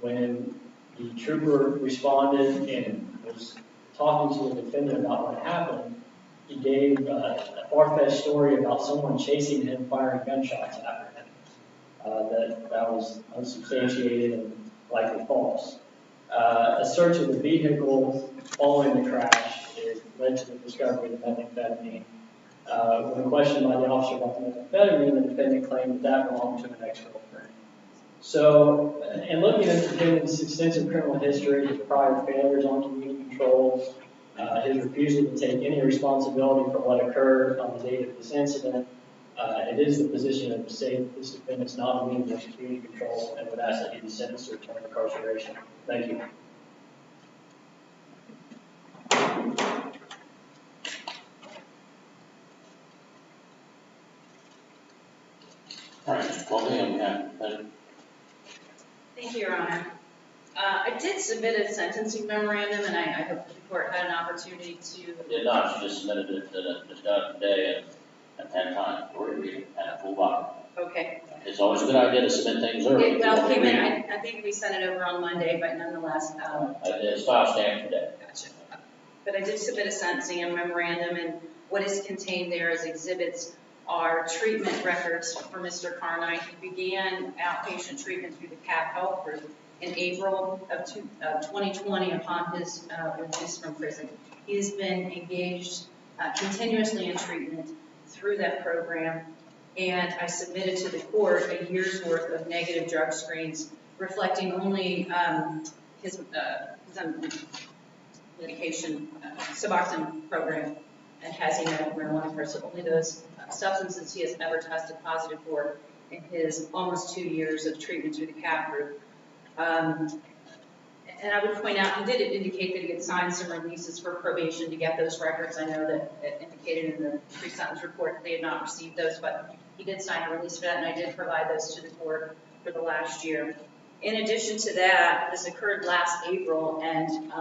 When the trooper responded and was talking to the defendant about what happened, he gave a far-fetched story about someone chasing him, firing gunshots after him. That was unsubstantiated and likely false. A search of the vehicle following the crash led to the discovery of methamphetamine. When questioned by the officer about the methamphetamine, the defendant claimed that belonged to an ex-girlfriend. So, in looking at the defendant's extensive criminal history, his prior failures on community control, his refusal to take any responsibility for what occurred on the date of this incident, It is the position of the state that this defendant is not amenable to community control and would ask that he be sentenced to return to incarceration. Thank you. All right, Mr. Colby, on behalf of the defendant. Thank you, Your Honor. I did submit a sentencing memorandum, and I hope the court had an opportunity to. Did not, she just submitted it, just got it today and had time to read it and a full body. Okay. It's always a good idea to submit things early. Well, came in, I think we sent it over on Monday, but nonetheless. It's file stamped today. Gotcha. But I did submit a sentencing memorandum, and what is contained there as exhibits are treatment records for Mr. Carnine. He began outpatient treatment through the CAP Health Group in April of 2020 upon his release from prison. He has been engaged continuously in treatment through that program, and I submitted to the court a year's worth of negative drug screens reflecting only his medication, Suboxone program, and has marijuana for, so only those substances he has ever tested positive for in his almost 2 years of treatment through the CAP group. And I would point out, he did indicate that he had signed some releases for probation to get those records. I know that it indicated in the pre-sentence report that they had not received those, but he did sign a release for that, and I did provide those to the court for the last year. In addition to that, this occurred last April, and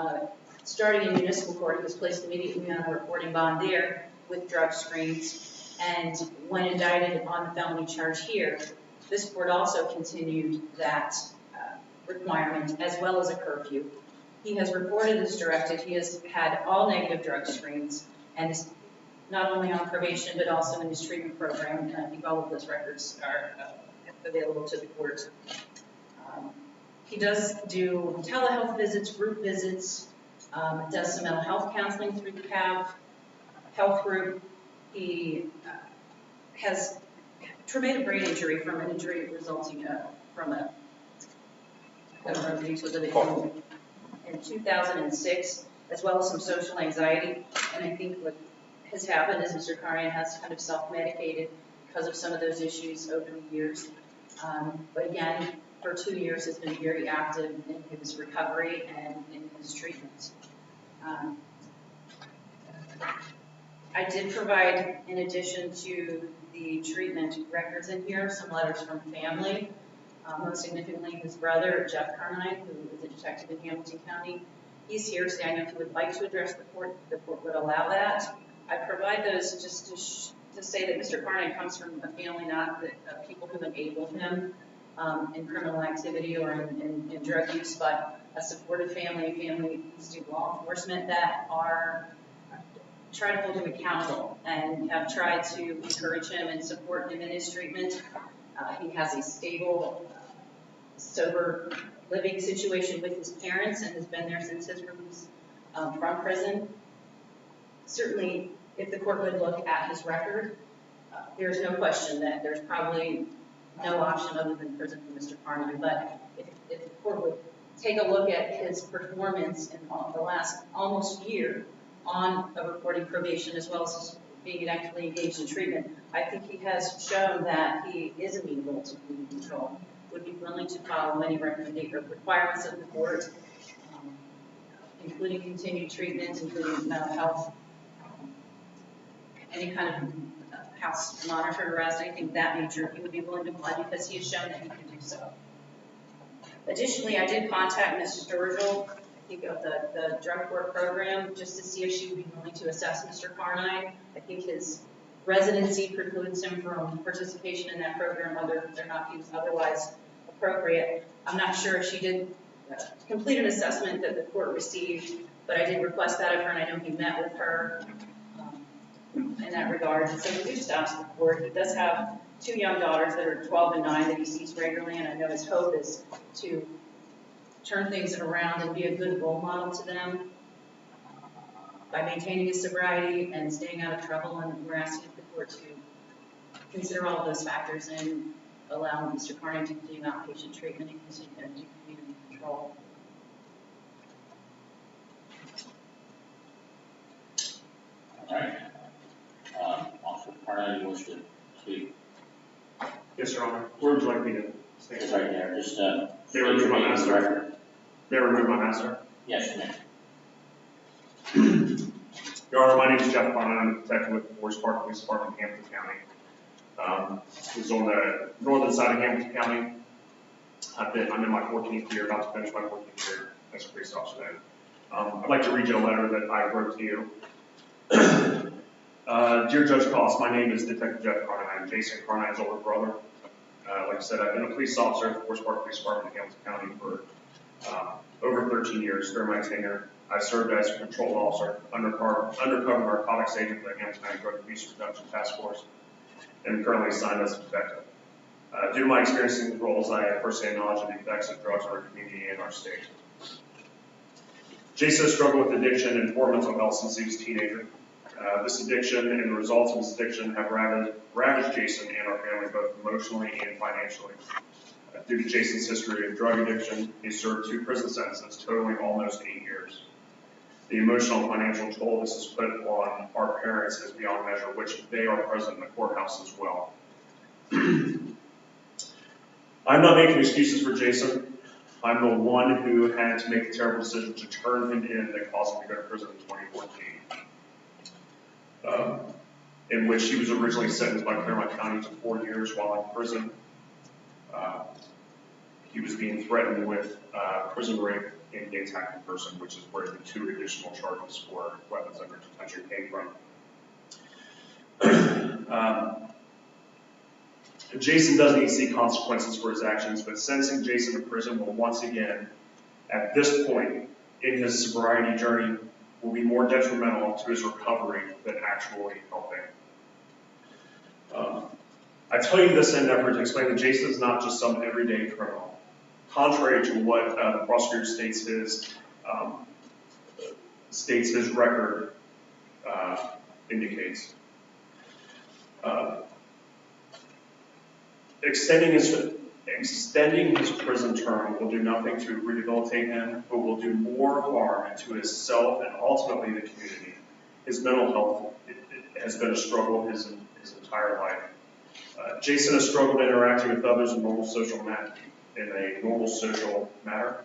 starting in municipal court, he was placed immediately on a reporting bond there with drug screens, and when indicted on the felony charge here, this court also continued that requirement as well as a curfew. He has reported as directed. He has had all negative drug screens and is not only on probation but also in his treatment program, and I think all of those records are available to the court. He does do telehealth visits, group visits, does some mental health counseling through the CAV health group. He has traumatic brain injury from an injury resulting from a I don't know the details of it in 2006, as well as some social anxiety. And I think what has happened is Mr. Carnine has kind of self-medicated because of some of those issues over the years. But again, for 2 years has been very active in his recovery and in his treatment. I did provide, in addition to the treatment records in here, some letters from family. Most significantly, his brother, Jeff Carnine, who is a detective in Hamilton County. He's here today. I know he would like to address the court. The court would allow that. I provide those just to say that Mr. Carnine comes from a family not that people who enabled him in criminal activity or in drug use, but a supportive family, to law enforcement that are trying to hold him accountable and have tried to encourage him and support him in his treatment. He has a stable, sober living situation with his parents and has been there since his release from prison. Certainly, if the court would look at his record, there's no question that there's probably no option other than prison for Mr. Carnine. But if the court would take a look at his performance in the last almost year on a reporting probation as well as being actively engaged in treatment, I think he has shown that he is amenable to community control, would be willing to follow any requirements of the court, including continued treatment, including mental health, any kind of house monitored arrest, anything of that nature. He would be willing to apply because he has shown that he can do so. Additionally, I did contact Ms. Sturgill, I think of the drug court program, just to see if she would be willing to assess Mr. Carnine. I think his residency precludes him from participation in that program, whether or not he was otherwise appropriate. I'm not sure if she did complete an assessment that the court received, but I did request that of her, and I know he met with her in that regard. So we reached out to the court. He does have 2 young daughters that are 12 and 9 that he sees regularly, and I know his hope is to turn things around and be a good role model to them by maintaining his sobriety and staying out of trouble. And we're asking the court to consider all of those factors and allow Mr. Carnine to continue outpatient treatment and continue to do community control. All right. Officer Carnine, you wish to plead. Yes, Your Honor. Where would you like me to stand? It's right there, just, They remove my name and master. record. May I remove my master? Yes, ma'am. Your Honor, my name is Jeff Bonner. I'm a detective with the Forest Park Police Department in Hampton County. It's on the northern side of Hampton County. I'm in my 14th year, about to finish my 14th year as a police officer then. I'd like to read you a letter that I wrote to you. Dear Judge Cost, my name is Detective Jeff Carnine. I'm Jason Carnine's older brother. Like I said, I've been a police officer at the Forest Park Police Department in Hampton County for over 13 years. During my tenure, I served as a patrol officer, undercover narcotics agent for the Hampton County Drug Abuse Reduction Task Force, and currently assigned as a detective. Due to my experience in these roles, I have firsthand knowledge of the effects of drugs on our community and our state. Jason has struggled with addiction and poor mental health since he was a teenager. This addiction and the results of this addiction have ravaged Jason and our family both emotionally and financially. Due to Jason's history of drug addiction, he served 2 prison sentences totaling almost 8 years. The emotional and financial toll this has put on our parents is beyond measure, which they are present in the courthouse as well. I'm not making excuses for Jason. I'm the one who had to make the terrible decision to turn him in that caused him to go to prison in 2014, in which he was originally sentenced by Claremont County to 4 years while in prison. He was being threatened with prison rape and gay attacking person, which is where the 2 additional charges for weapons under detention came from. Jason doesn't need to see consequences for his actions, but sentencing Jason to prison will once again, at this point in his sobriety journey, will be more detrimental to his recovery than actually helping. I tell you this in an effort to explain that Jason is not just some everyday criminal. Contrary to what the prosecutor states his record indicates. Extending his prison term will do nothing to rehabilitate him, but will do more harm to himself and ultimately the community. His mental health has been a struggle his entire life. Jason has struggled interacting with others in a normal social manner.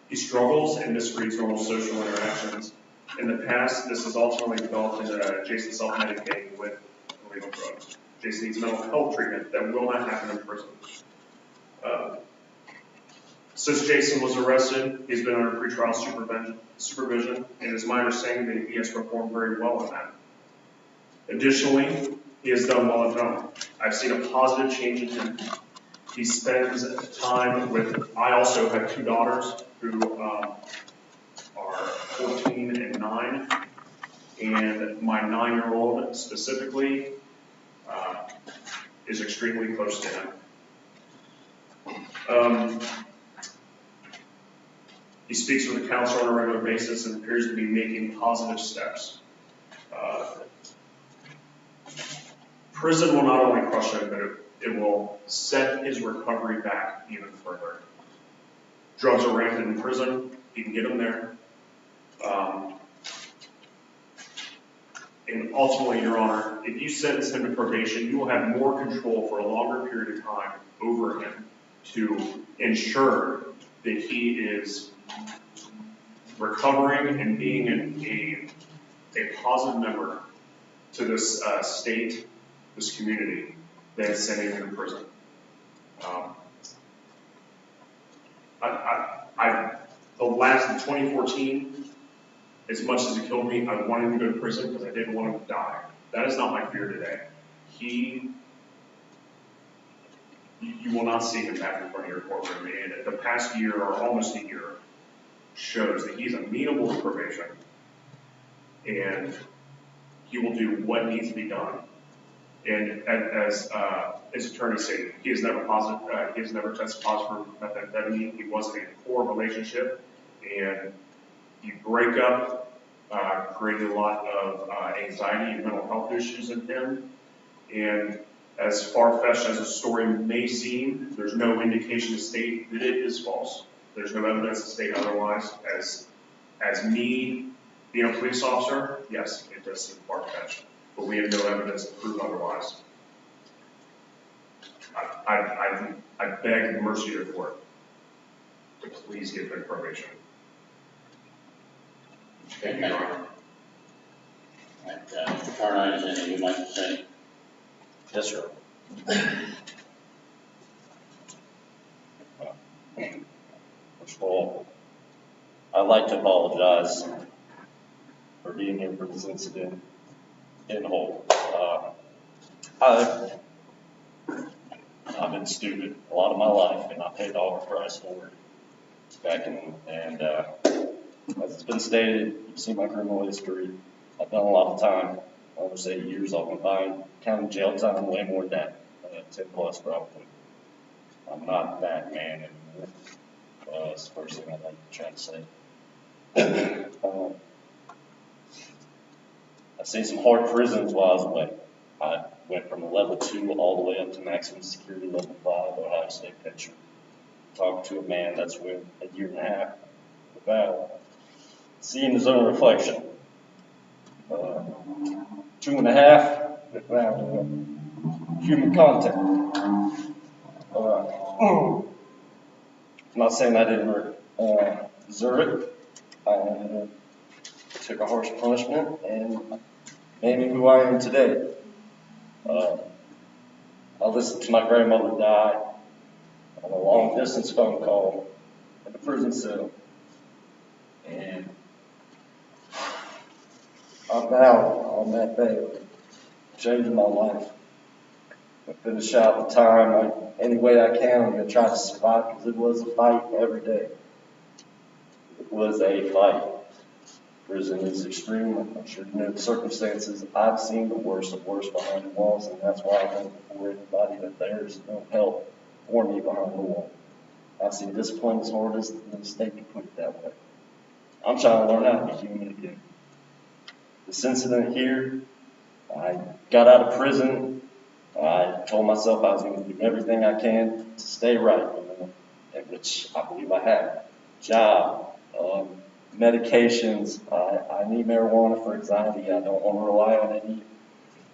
He struggles and misreads normal social interactions. In the past, this has ultimately developed into Jason self-medicating with illegal drugs. Jason needs mental health treatment that will not happen in prison. Since Jason was arrested, he's been under pretrial supervision, and it's my understanding that he has performed very well in that. Additionally, he has done well at home. I've seen a positive change in him. He spends time with, I also have 2 daughters who are 14 and 9, and my 9-year-old specifically is extremely close to him. He speaks with a counselor on a regular basis and appears to be making positive steps. Prison will not only crush him, but it will set his recovery back even further. Drugs are rampant in prison. He can get them there. And ultimately, Your Honor, if you sentence him to probation, you will have more control for a longer period of time over him to ensure that he is recovering and being a positive member to this state, this community that is sending him to prison. The last in 2014, as much as it killed me, I wanted him to go to prison because I didn't want him to die. That is not my fear today. You will not see him back in front of your courtroom. And the past year, or almost a year, shows that he's amenable to probation. And he will do what needs to be done. And as his attorney stated, he has never tested positive for methamphetamine. He was in a poor relationship, and the breakup created a lot of anxiety and mental health issues in him. And as far-fetched as the story may seem, there's no indication to state that it is false. There's no evidence to state otherwise. As me being a police officer, yes, it does seem far-fetched. but we have no evidence to prove otherwise. I beg the mercy of the court to please give him probation. Thank you, Your Honor. Right, Mr. Carnine, is there anything you'd like to say? Yes, sir. First of all, I'd like to apologize for being here for this incident in whole. I've been stupid a lot of my life, and I paid all the price for it back in, and as it's been stated, you've seen my criminal history. I've done a lot of time, almost 8 years. I've been buying, counting jail time way more than that, 10 plus probably. I'm not that man anymore. That's the first thing I'd like to try to say. I've seen some hard prisons while I was away. I went from a level 2 all the way up to maximum security level 5 Ohio State Pension. Talked to a man that's went a year and a half without seeing his own reflection. 2.5 without human contact. I'm not saying I didn't deserve it. I took a harsh punishment and made me who I am today. I listened to my grandmother die on a long distance phone call in the prison cell. And I vowed on that day of changing my life. I finish out the time any way I can. I'm going to try to survive because it was a fight every day. It was a fight. Prison is extreme. I'm sure you know the circumstances. I've seen the worst of worst behind the walls, and that's why I know before anybody that there's no help for me behind the wall. I've seen discipline as hard as the state can put it that way. I'm trying to learn how to be human again. This incident here, I got out of prison. I told myself I was going to do everything I can to stay right, which I believe I have. Job, medications. I need marijuana for anxiety. I don't want to rely on any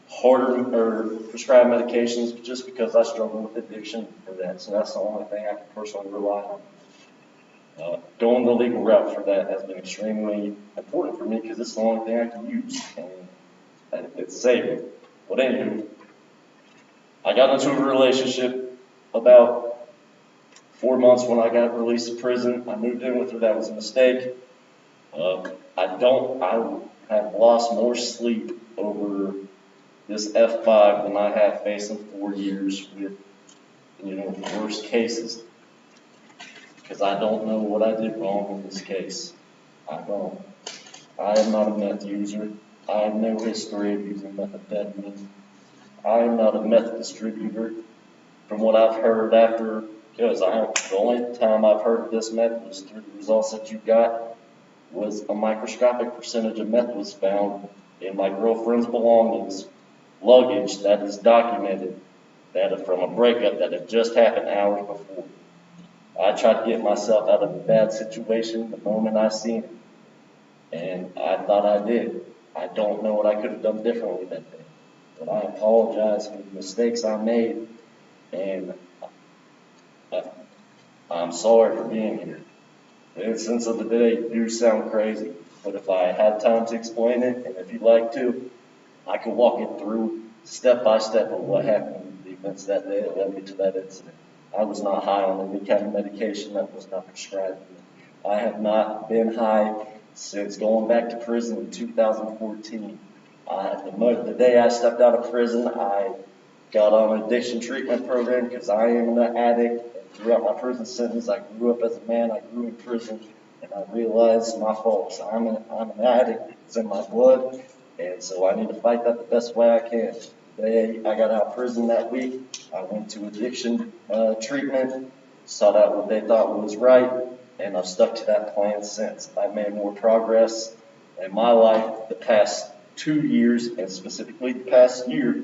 harder or prescribed medications just because I struggle with addiction for that. So that's the only thing I can personally rely on. Going the legal route for that has been extremely important for me because it's the only thing I can use, and it's saving. But anywho, I got into a relationship about 4 months when I got released from prison. I moved in with her. That was a mistake. I have lost more sleep over this F5 than I have facing 4 years with, worst cases. Because I don't know what I did wrong in this case. I don't. I am not a meth user. I have no history of using methamphetamine. I am not a meth distributor. From what I've heard after, because the only time I've heard of this meth was through the results that you got, was a microscopic percentage of meth was found in my girlfriend's belongings, luggage that is documented, that from a breakup that had just happened hours before. I tried to get myself out of a bad situation the moment I seen it, and I thought I did. I don't know what I could have done differently that day, but I apologize for the mistakes I made, and I'm sorry for being here. The incidents of the day do sound crazy, but if I had time to explain it, and if you'd like to, I could walk it through step by step of what happened, the events that day that led me to that incident. I was not high on any kind of medication that was not prescribed to me. I have not been high since going back to prison in 2014. The day I stepped out of prison, I got on an addiction treatment program because I am an addict. Throughout my prison sentence, I grew up as a man. I grew in prison, and I realized my faults. I'm an addict. It's in my blood, and so I need to fight that the best way I can. The day I got out of prison that week, I went to addiction treatment, sought out what they thought was right, and I've stuck to that plan since. I've made more progress in my life the past 2 years, and specifically the past year,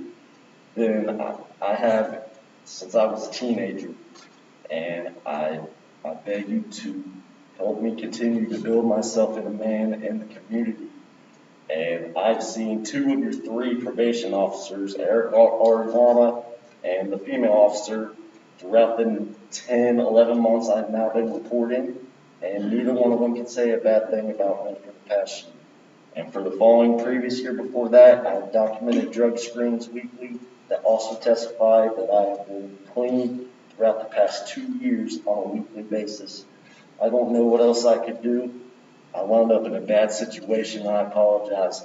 than I have since I was a teenager. And I beg you to help me continue to build myself in a man in the community. And I've seen 2 of your 3 probation officers, Eric Argama and the female officer, throughout the 10, 11 months I've now been reporting, and neither one of them can say a bad thing about me for the past year. And for the following previous year before that, I've documented drug screens weekly that also testify that I have been clean throughout the past 2 years on a weekly basis. I don't know what else I could do. I wound up in a bad situation, and I apologize.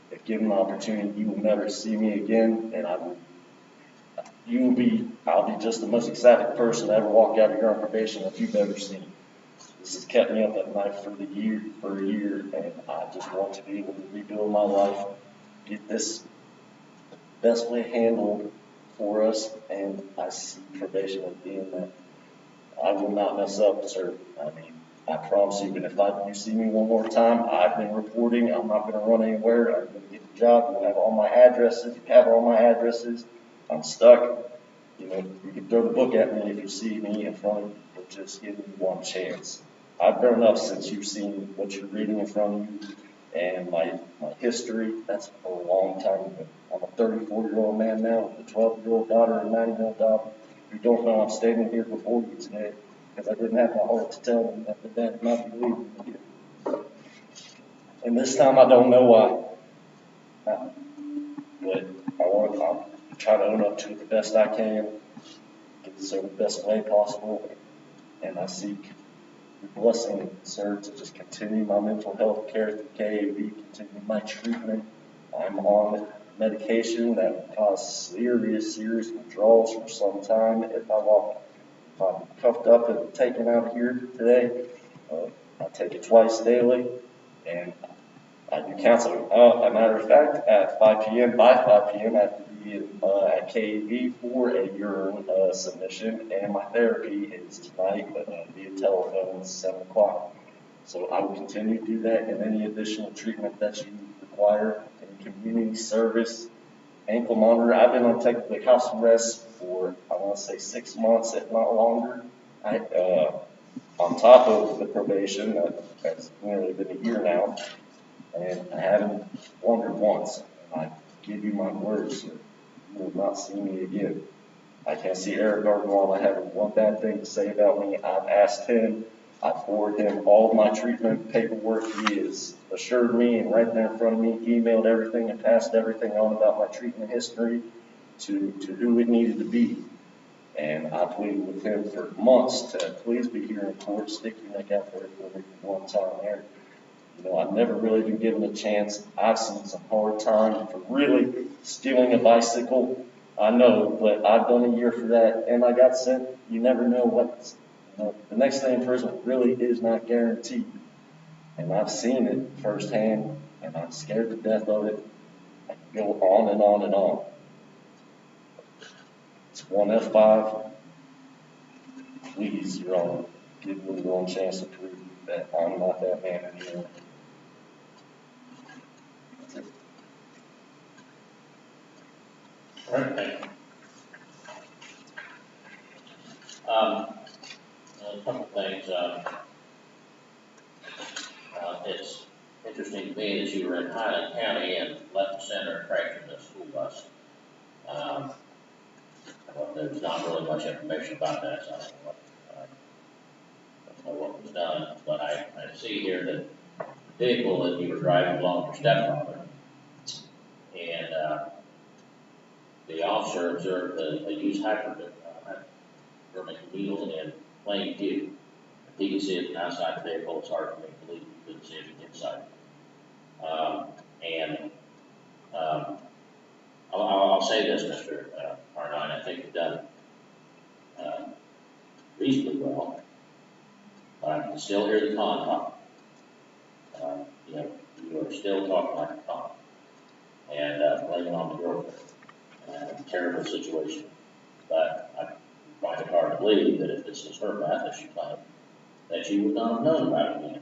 If given the opportunity, you will never see me again, and I'll be just the most ecstatic person to ever walk out of here on probation that you've ever seen. This has kept me up at night for a year, and I just want to be able to rebuild my life, get this the best way handled for us, and I see probation as being that. I will not mess up, sir. I mean, I promise you, and if you see me one more time, I've been reporting. I'm not going to run anywhere. I'm going to get the job. You'll have all my addresses. You have all my addresses. I'm stuck. You know, you can throw the book at me if you see me in front of you, but just give me one chance. I've grown up since you've seen what you're reading in front of you, and my history, that's a long time ago. I'm a 34-year-old man now with a 12-year-old daughter and a 9-year-old daughter who don't know I'm standing here before you today because I didn't have my heart to tell them that their dad might be leaving me here. And this time I don't know why. But I'll try to own up to it the best I can, get this over the best way possible, and I seek your blessing, sir, to just continue my mental health care at the KAV, continue my treatment. I'm on medication that will cause serious withdrawals for some time if I'm cuffed up and taken out of here today. I take it twice daily, and I do counseling. As a matter of fact, at 5 p.m., by 5 p.m., I have to be at KAV for a urine submission, and my therapy is tonight via telephone at 7 o'clock. So I will continue to do that, and any additional treatment that you require in community service, ankle monitor. I've been on technically house arrest for, I want to say, 6 months, if not longer. On top of the probation, that's nearly been a year now, and I haven't wondered once. I give you my word, sir, you will not see me again. I can't see Eric Gardner having one bad thing to say about me. I've asked him, I forwarded him all of my treatment paperwork. He has assured me, and right there in front of me, emailed everything and passed everything on about my treatment history to who it needed to be. And I pleaded with him for months to please be here in court, stick your neck out there for me for one time there. You know, I've never really been given a chance. I've seen some hard time for really stealing a bicycle. I know, but I've done a year for that, and I got sent. You never know what's, the next day in prison really is not guaranteed. And I've seen it firsthand, and I'm scared to death of it. I can go on and on and on. It's 1F5. Please, Your Honor, give me one chance to prove that I'm not that man anymore. That's it. All right, thank you. A couple things. It's interesting to me that you were in Highland County and left the center and crashed into a school bus. Well, there's not really much information about that, so I don't know what was done, but I see here that the vehicle that you were driving belonged to your stepfather, and the officer observed a used hypodermic needle in plain view. If he could see it from outside the vehicle, it's hard for me to believe he couldn't see it from inside. I'll say this, Mr. Arnine, I think you've done reasonably well, but I can still hear the con talk. You are still talking like a con, and blaming on the girlfriend. Terrible situation, but I find it hard to believe that if this was her math that she claimed, that you would not have known about it being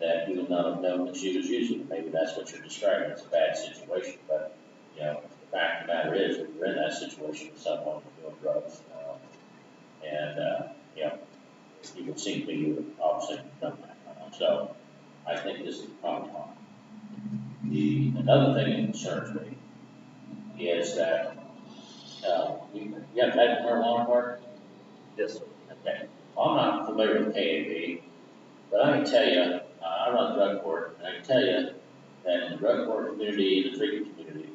that you would not have known that she was using it. Maybe that's what you're describing. It's a bad situation, but the fact of the matter is, if you're in that situation with someone doing drugs, you would seem to me you would obviously have done that. So I think this is a con. Another thing that concerns me is that, you have medical marijuana card? Yes, sir. Okay. Well, I'm not familiar with KAB, but I can tell you, I run the drug court, and I can tell you that in the drug court community, and the treatment community,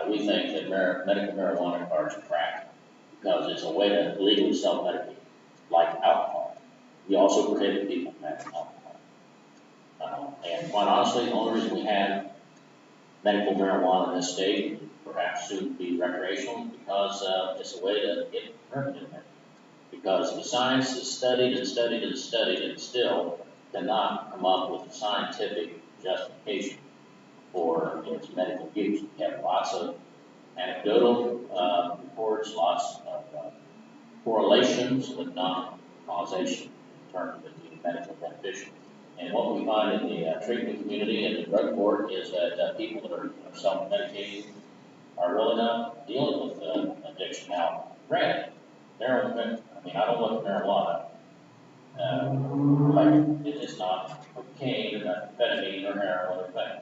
we think that medical marijuana cards are crack, because it's a way to legally self-medicate, like alcohol. We also prohibit people from having alcohol. And quite honestly, the only reason we have medical marijuana in this state, and perhaps soon to be recreational, because it's a way to get permanent in there. Because the science is studied and studied and studied and still cannot come up with a scientific justification for its medical use. We have lots of anecdotal reports, lots of correlations, but not causation in terms of it being medical beneficial. And what we find in the treatment community and the drug court is that people that are self-medicating are really not dealing with addiction. Now, granted, marijuana, I mean, I don't look at marijuana like it's not cocaine or methamphetamine or heroin or thing,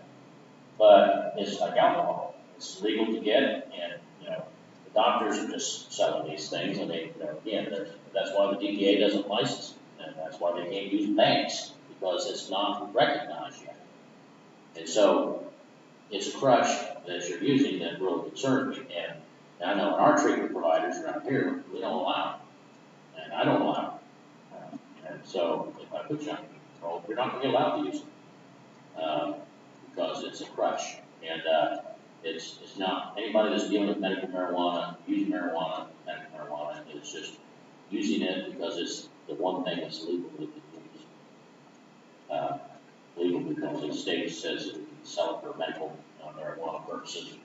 but it's like alcohol. It's legal to get, and the doctors are just selling these things, and they, again, that's why the DEA doesn't license it, and that's why they can't use banks, because it's not recognized yet. And so it's a crutch that you're using that really concerns me. And I know in our treatment providers around here, we don't allow it, and I don't allow it. And so if I put you under control, you're not going to be allowed to use it because it's a crutch. And it's not anybody that's dealing with medical marijuana, using marijuana, medical marijuana. It's just using it because it's the one thing that's legal with the use. Legal because the state says that we can sell it for medical marijuana purposes.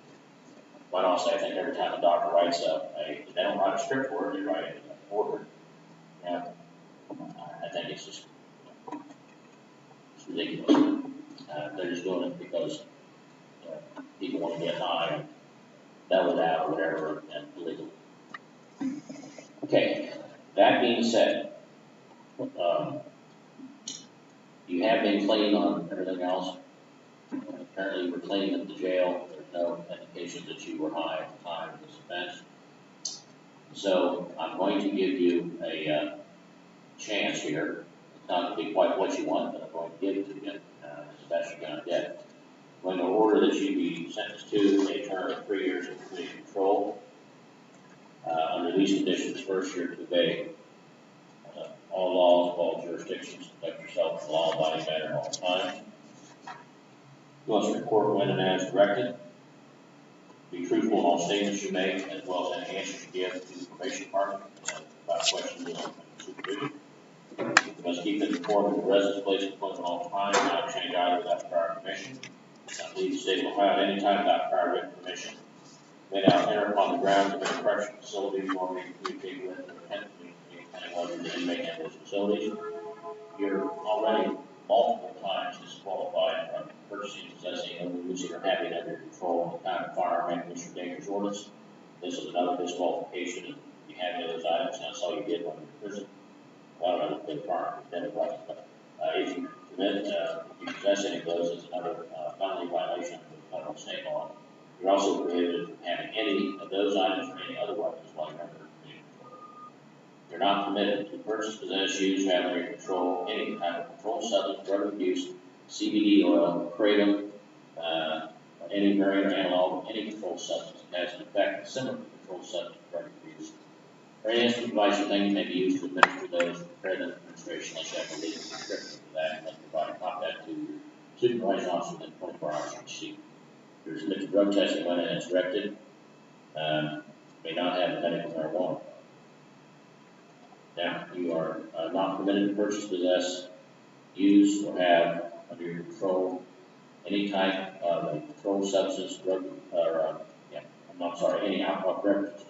Quite honestly, I think every time a doctor writes they don't write a script for it, they write an order. Yeah, I think it's just it's ridiculous. They're just doing it because people want to get high and bellow it out or whatever, and illegal. Okay, that being said, you have been clean on everything else. Apparently you were clean at the jail. There's no indication that you were high at the time of this offense. So I'm going to give you a chance here. It's not going to be quite what you want, but I'm going to give it to you as best you're going to get. I'm going to order that you be sentenced to a term of 3 years of community control. Under these conditions, first you're to obey all laws of all jurisdictions, conduct yourself in a law-abiding manner at all times. You must report when and as directed. Be truthful in all statements you make, as well as any answers you give to the probation department about questions of supervision. You must keep it informed of the residence, place, and employment at all times, not change either without prior permission. Not leave the state of Ohio at any time without prior written permission. May not enter upon the grounds of any correctional facility, nor may communicate with or attempt to communicate with anyone who may inmate in those facilities. You're already multiple times disqualified from purchasing, possessing, owning, using, or having under control the kind of firearm and Mr. Danger's ordinance. This is another disqualification. If you have any of those items, that's all you get when you're in prison. Well, I don't think firearm is dead right, but if you commit, if you possess any of those, it's another felony violation of the federal state law. You're also prohibited from having any of those items or any other weapons while you're under community control. You're not permitted to purchase, possess, use, have under control any kind of controlled substance, drug abuse, CBD oil, kratom, any variant or analog of any controlled substance that has an effect similar to controlled substance drug abuse. For any supervised things may be used to administer those for credit administration unless you have a legal prescription for that, and then provide a copy of that to your supervising officer within 24 hours of receipt. Your submitted drug testing when it is directed may not have medical marijuana. Now, you are not permitted to purchase, possess, use, or have under your control any type of a controlled substance, drug, or any alcohol beverages.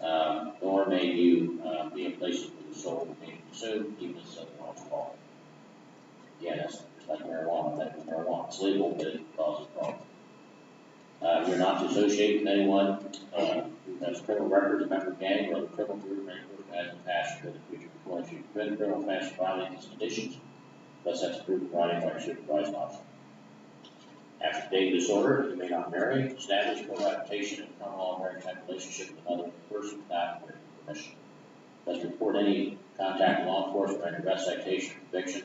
Nor may you be in places where the soul is being consumed, even as alcohol. Again, that's just like marijuana, medical marijuana. It's legal, but it causes problems. You're not to associate with anyone who has criminal records, a member of gang, or other criminal group, or any person who has in the past or in the future before you commit criminal offense violating these conditions, unless that's approved in writing by your supervising officer. After the date of this order, you may not marry, establish, cohabitation, and common law marriage type relationship with another person without written permission. Does report any contact with law enforcement or any arrest, citation, conviction,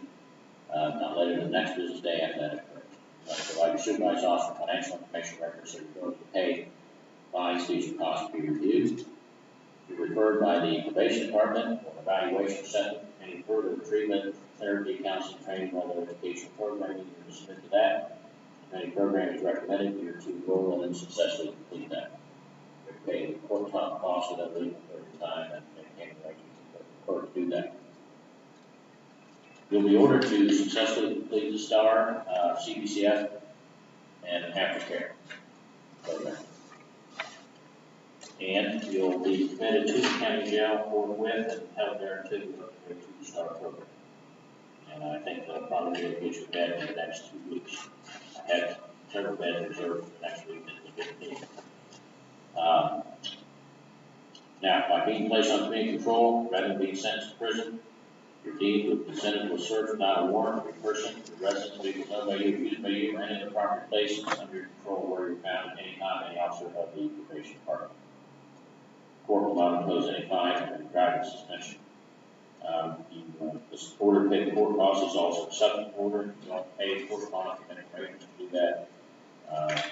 not later than the next business day after that occurs. Provide your supervised officer financial information records so your ability to pay fines, fees, and costs will be reviewed. You're referred by the probation department or evaluation center. Any further treatment, therapy, counseling, training, or other educational programming, you're to submit to that. If any program is recommended, you're to enroll and successfully complete that. You're paid the court costs of that legal period of time and maintain the right to the court to do that. You'll be ordered to successfully complete the STAR, CBCF, and aftercare program. And you'll be committed to the county jail forthwith and held there until you go to the STAR program. And I think they'll probably get you bed in the next 2 weeks. I have several beds reserved for the next week and the 15th. Now, by being placed on community control rather than being sentenced to prison, you're deemed to have consented to a search without a warrant of your person, your residence, vehicles owned by you, used by you, or any other property places under your control where you're found at any time, any officer of the probation department. The court will not impose any fine or any driving suspension. This order to pay the court costs is also a substantive order. You don't pay the court costs, you're going to do that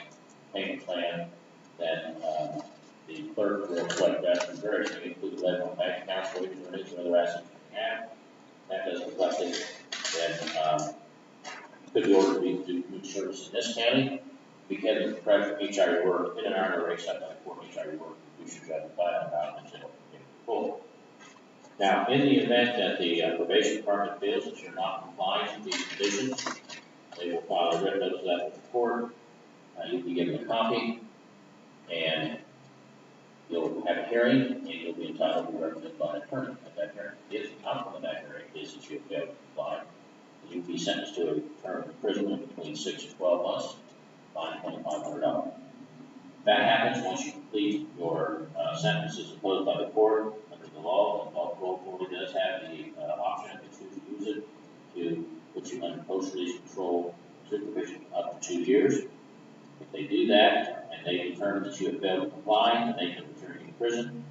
payment plan. Then the clerk will collect that from various, include the level of bank accounts, wages, earnings, and other assets you have. That doesn't reflect it. Then could be ordered to be to do community service in this county. Be kept in the credit for each hour you work in an hour rate set by the court each hour you work. You should judge by that amount until it's full. Now, in the event that the probation department feels that you're not complying with these conditions, they will file a written notice of that with the court. You'll be given a copy, and you'll have a hearing, and you'll be entitled to be represented by an attorney at that hearing. If the outcome of that hearing is that you have failed to comply, you'll be sentenced to a term of imprisonment between 6 and 12 months, fine $2,500. That happens once you complete your sentence as imposed by the court under the law. The law authority does have the option, if you choose to use it, to put you under post-release control supervision up to 2 years. If they do that and they determine that you have failed to comply, then they can return you to prison,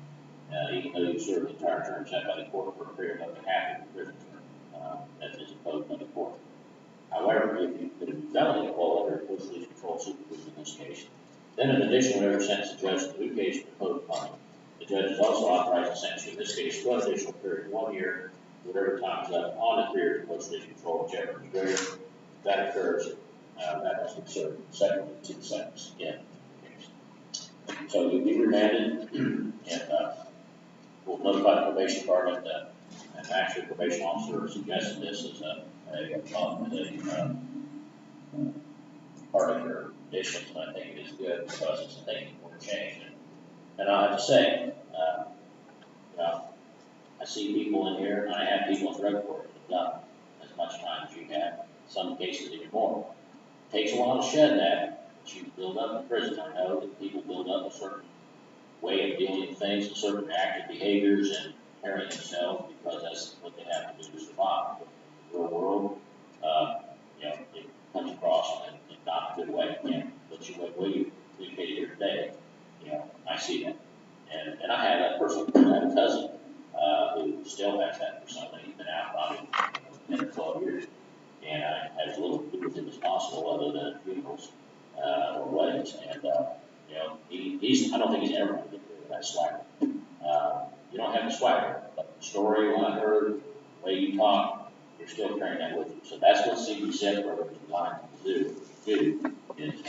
even though you served the entire term set by the court for a period of up to half of the prison term, as is imposed by the court. However, if you could felony fall under post-release control supervision in this case, then in addition, whatever sentence the judge in the new case imposed upon you, the judge is also authorized to sentence you in this case to an additional period of 1 year, whatever time is left on the period of post-release control, whichever is greater. If that occurs, that must be served secondly to the sentence in the case. So you'll be remanded, and we'll notify the probation department that an actual probation officer suggested this as a part of your conditions, and I think it is good because it's a thinking for change. And I have to say, I see people in here, and I have people in drug court that have done as much time as you have, in some cases even more. It takes a while to shed that, but you build up in prison. I know that people build up a certain way of dealing with things, and certain active behaviors, and carrying themselves because that's what they have to do to survive. But in the real world, it comes across in not a good way. But the way you communicated here today, I see that. And I have that person. I have a cousin who still has that persona. He's been out probably 10 or 12 years. And I had as little to do with him as possible other than funerals or weddings. And, he's, I don't think he's ever going to get rid of that swagger. You don't have the swagger, but the story, what I heard, the way you talk, you're still carrying that with you. So that's what CBCF program is designed to do is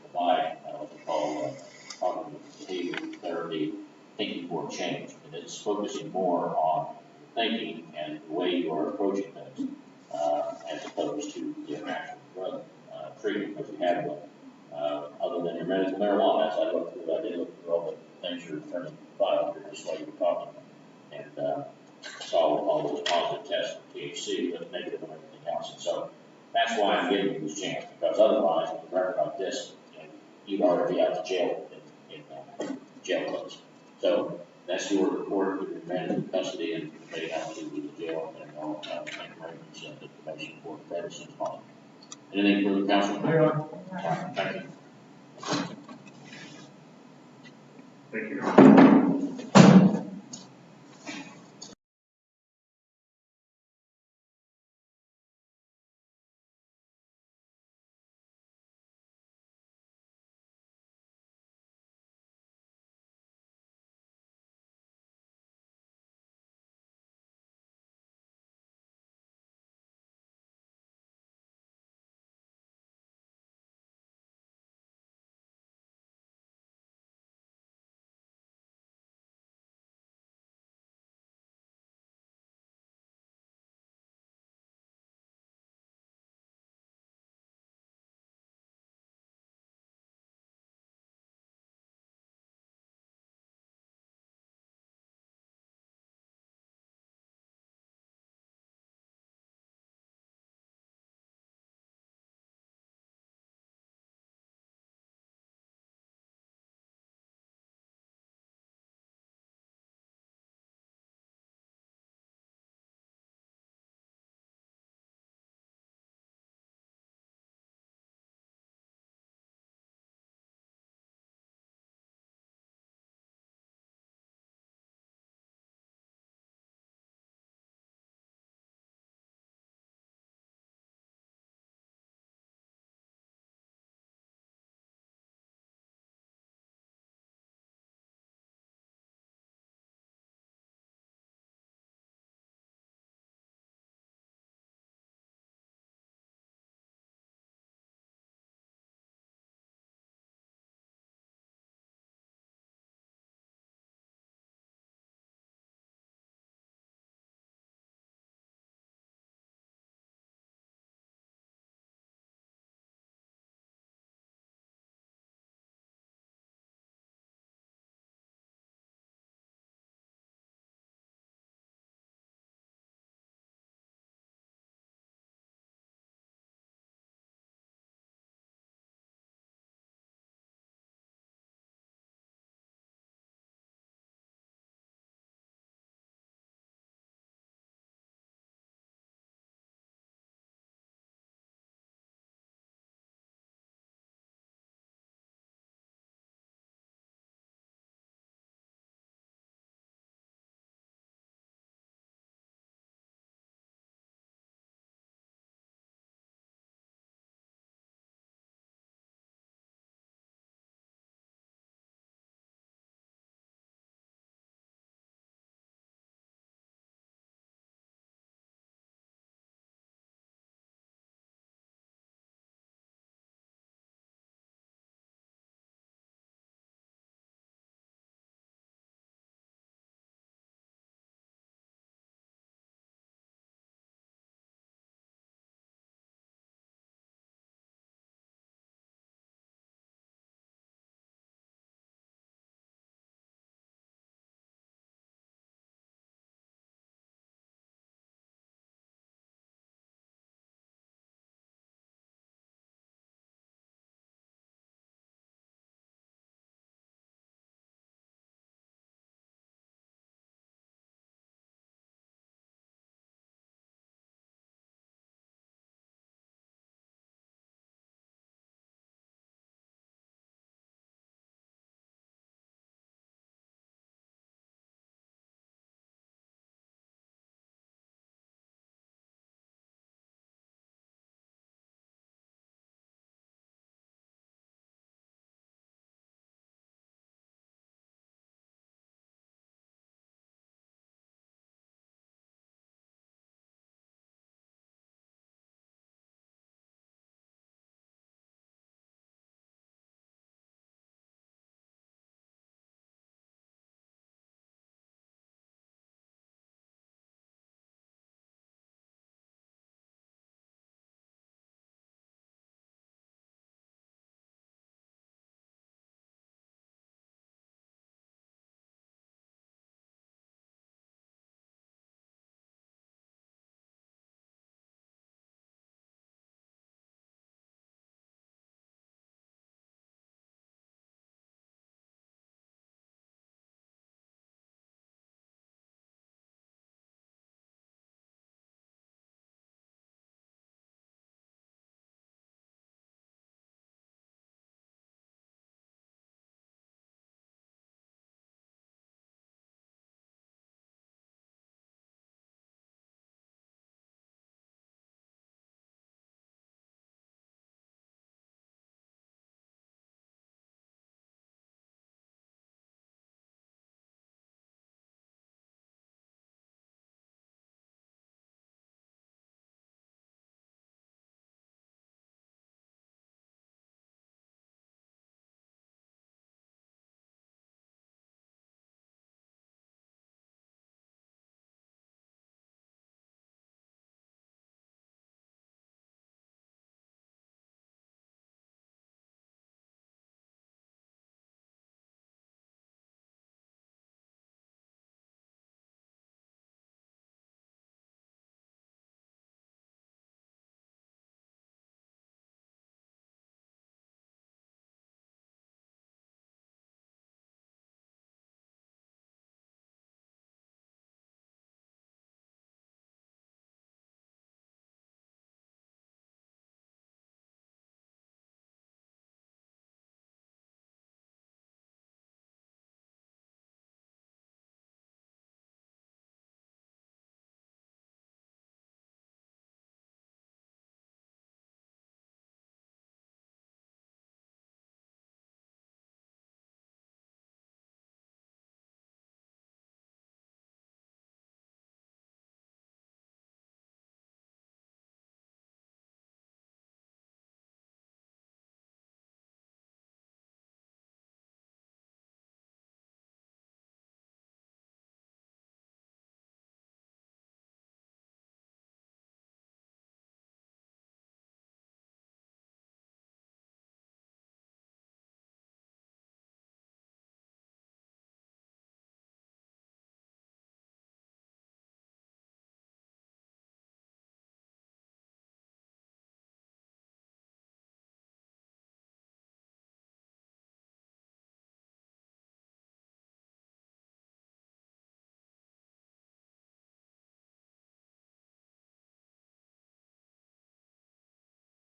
provide what they call cognitive behavior therapy, thinking for change. And it's focusing more on thinking and the way you are approaching things as opposed to the actual drug treatment that you have with other than your medical marijuana. As I looked through, I did look through all the things you're returning to the file here just while you were talking, and saw all those positive tests for THC, but negative on everything else. And so that's why I'm giving you this chance, because otherwise, with a record like this, you'd already be out of jail in jail clothes. So that's your report. You're remanded in custody and paid out to the jail and all arrangements and information for the medicine on. Anything for the council? Thank you. Thank you.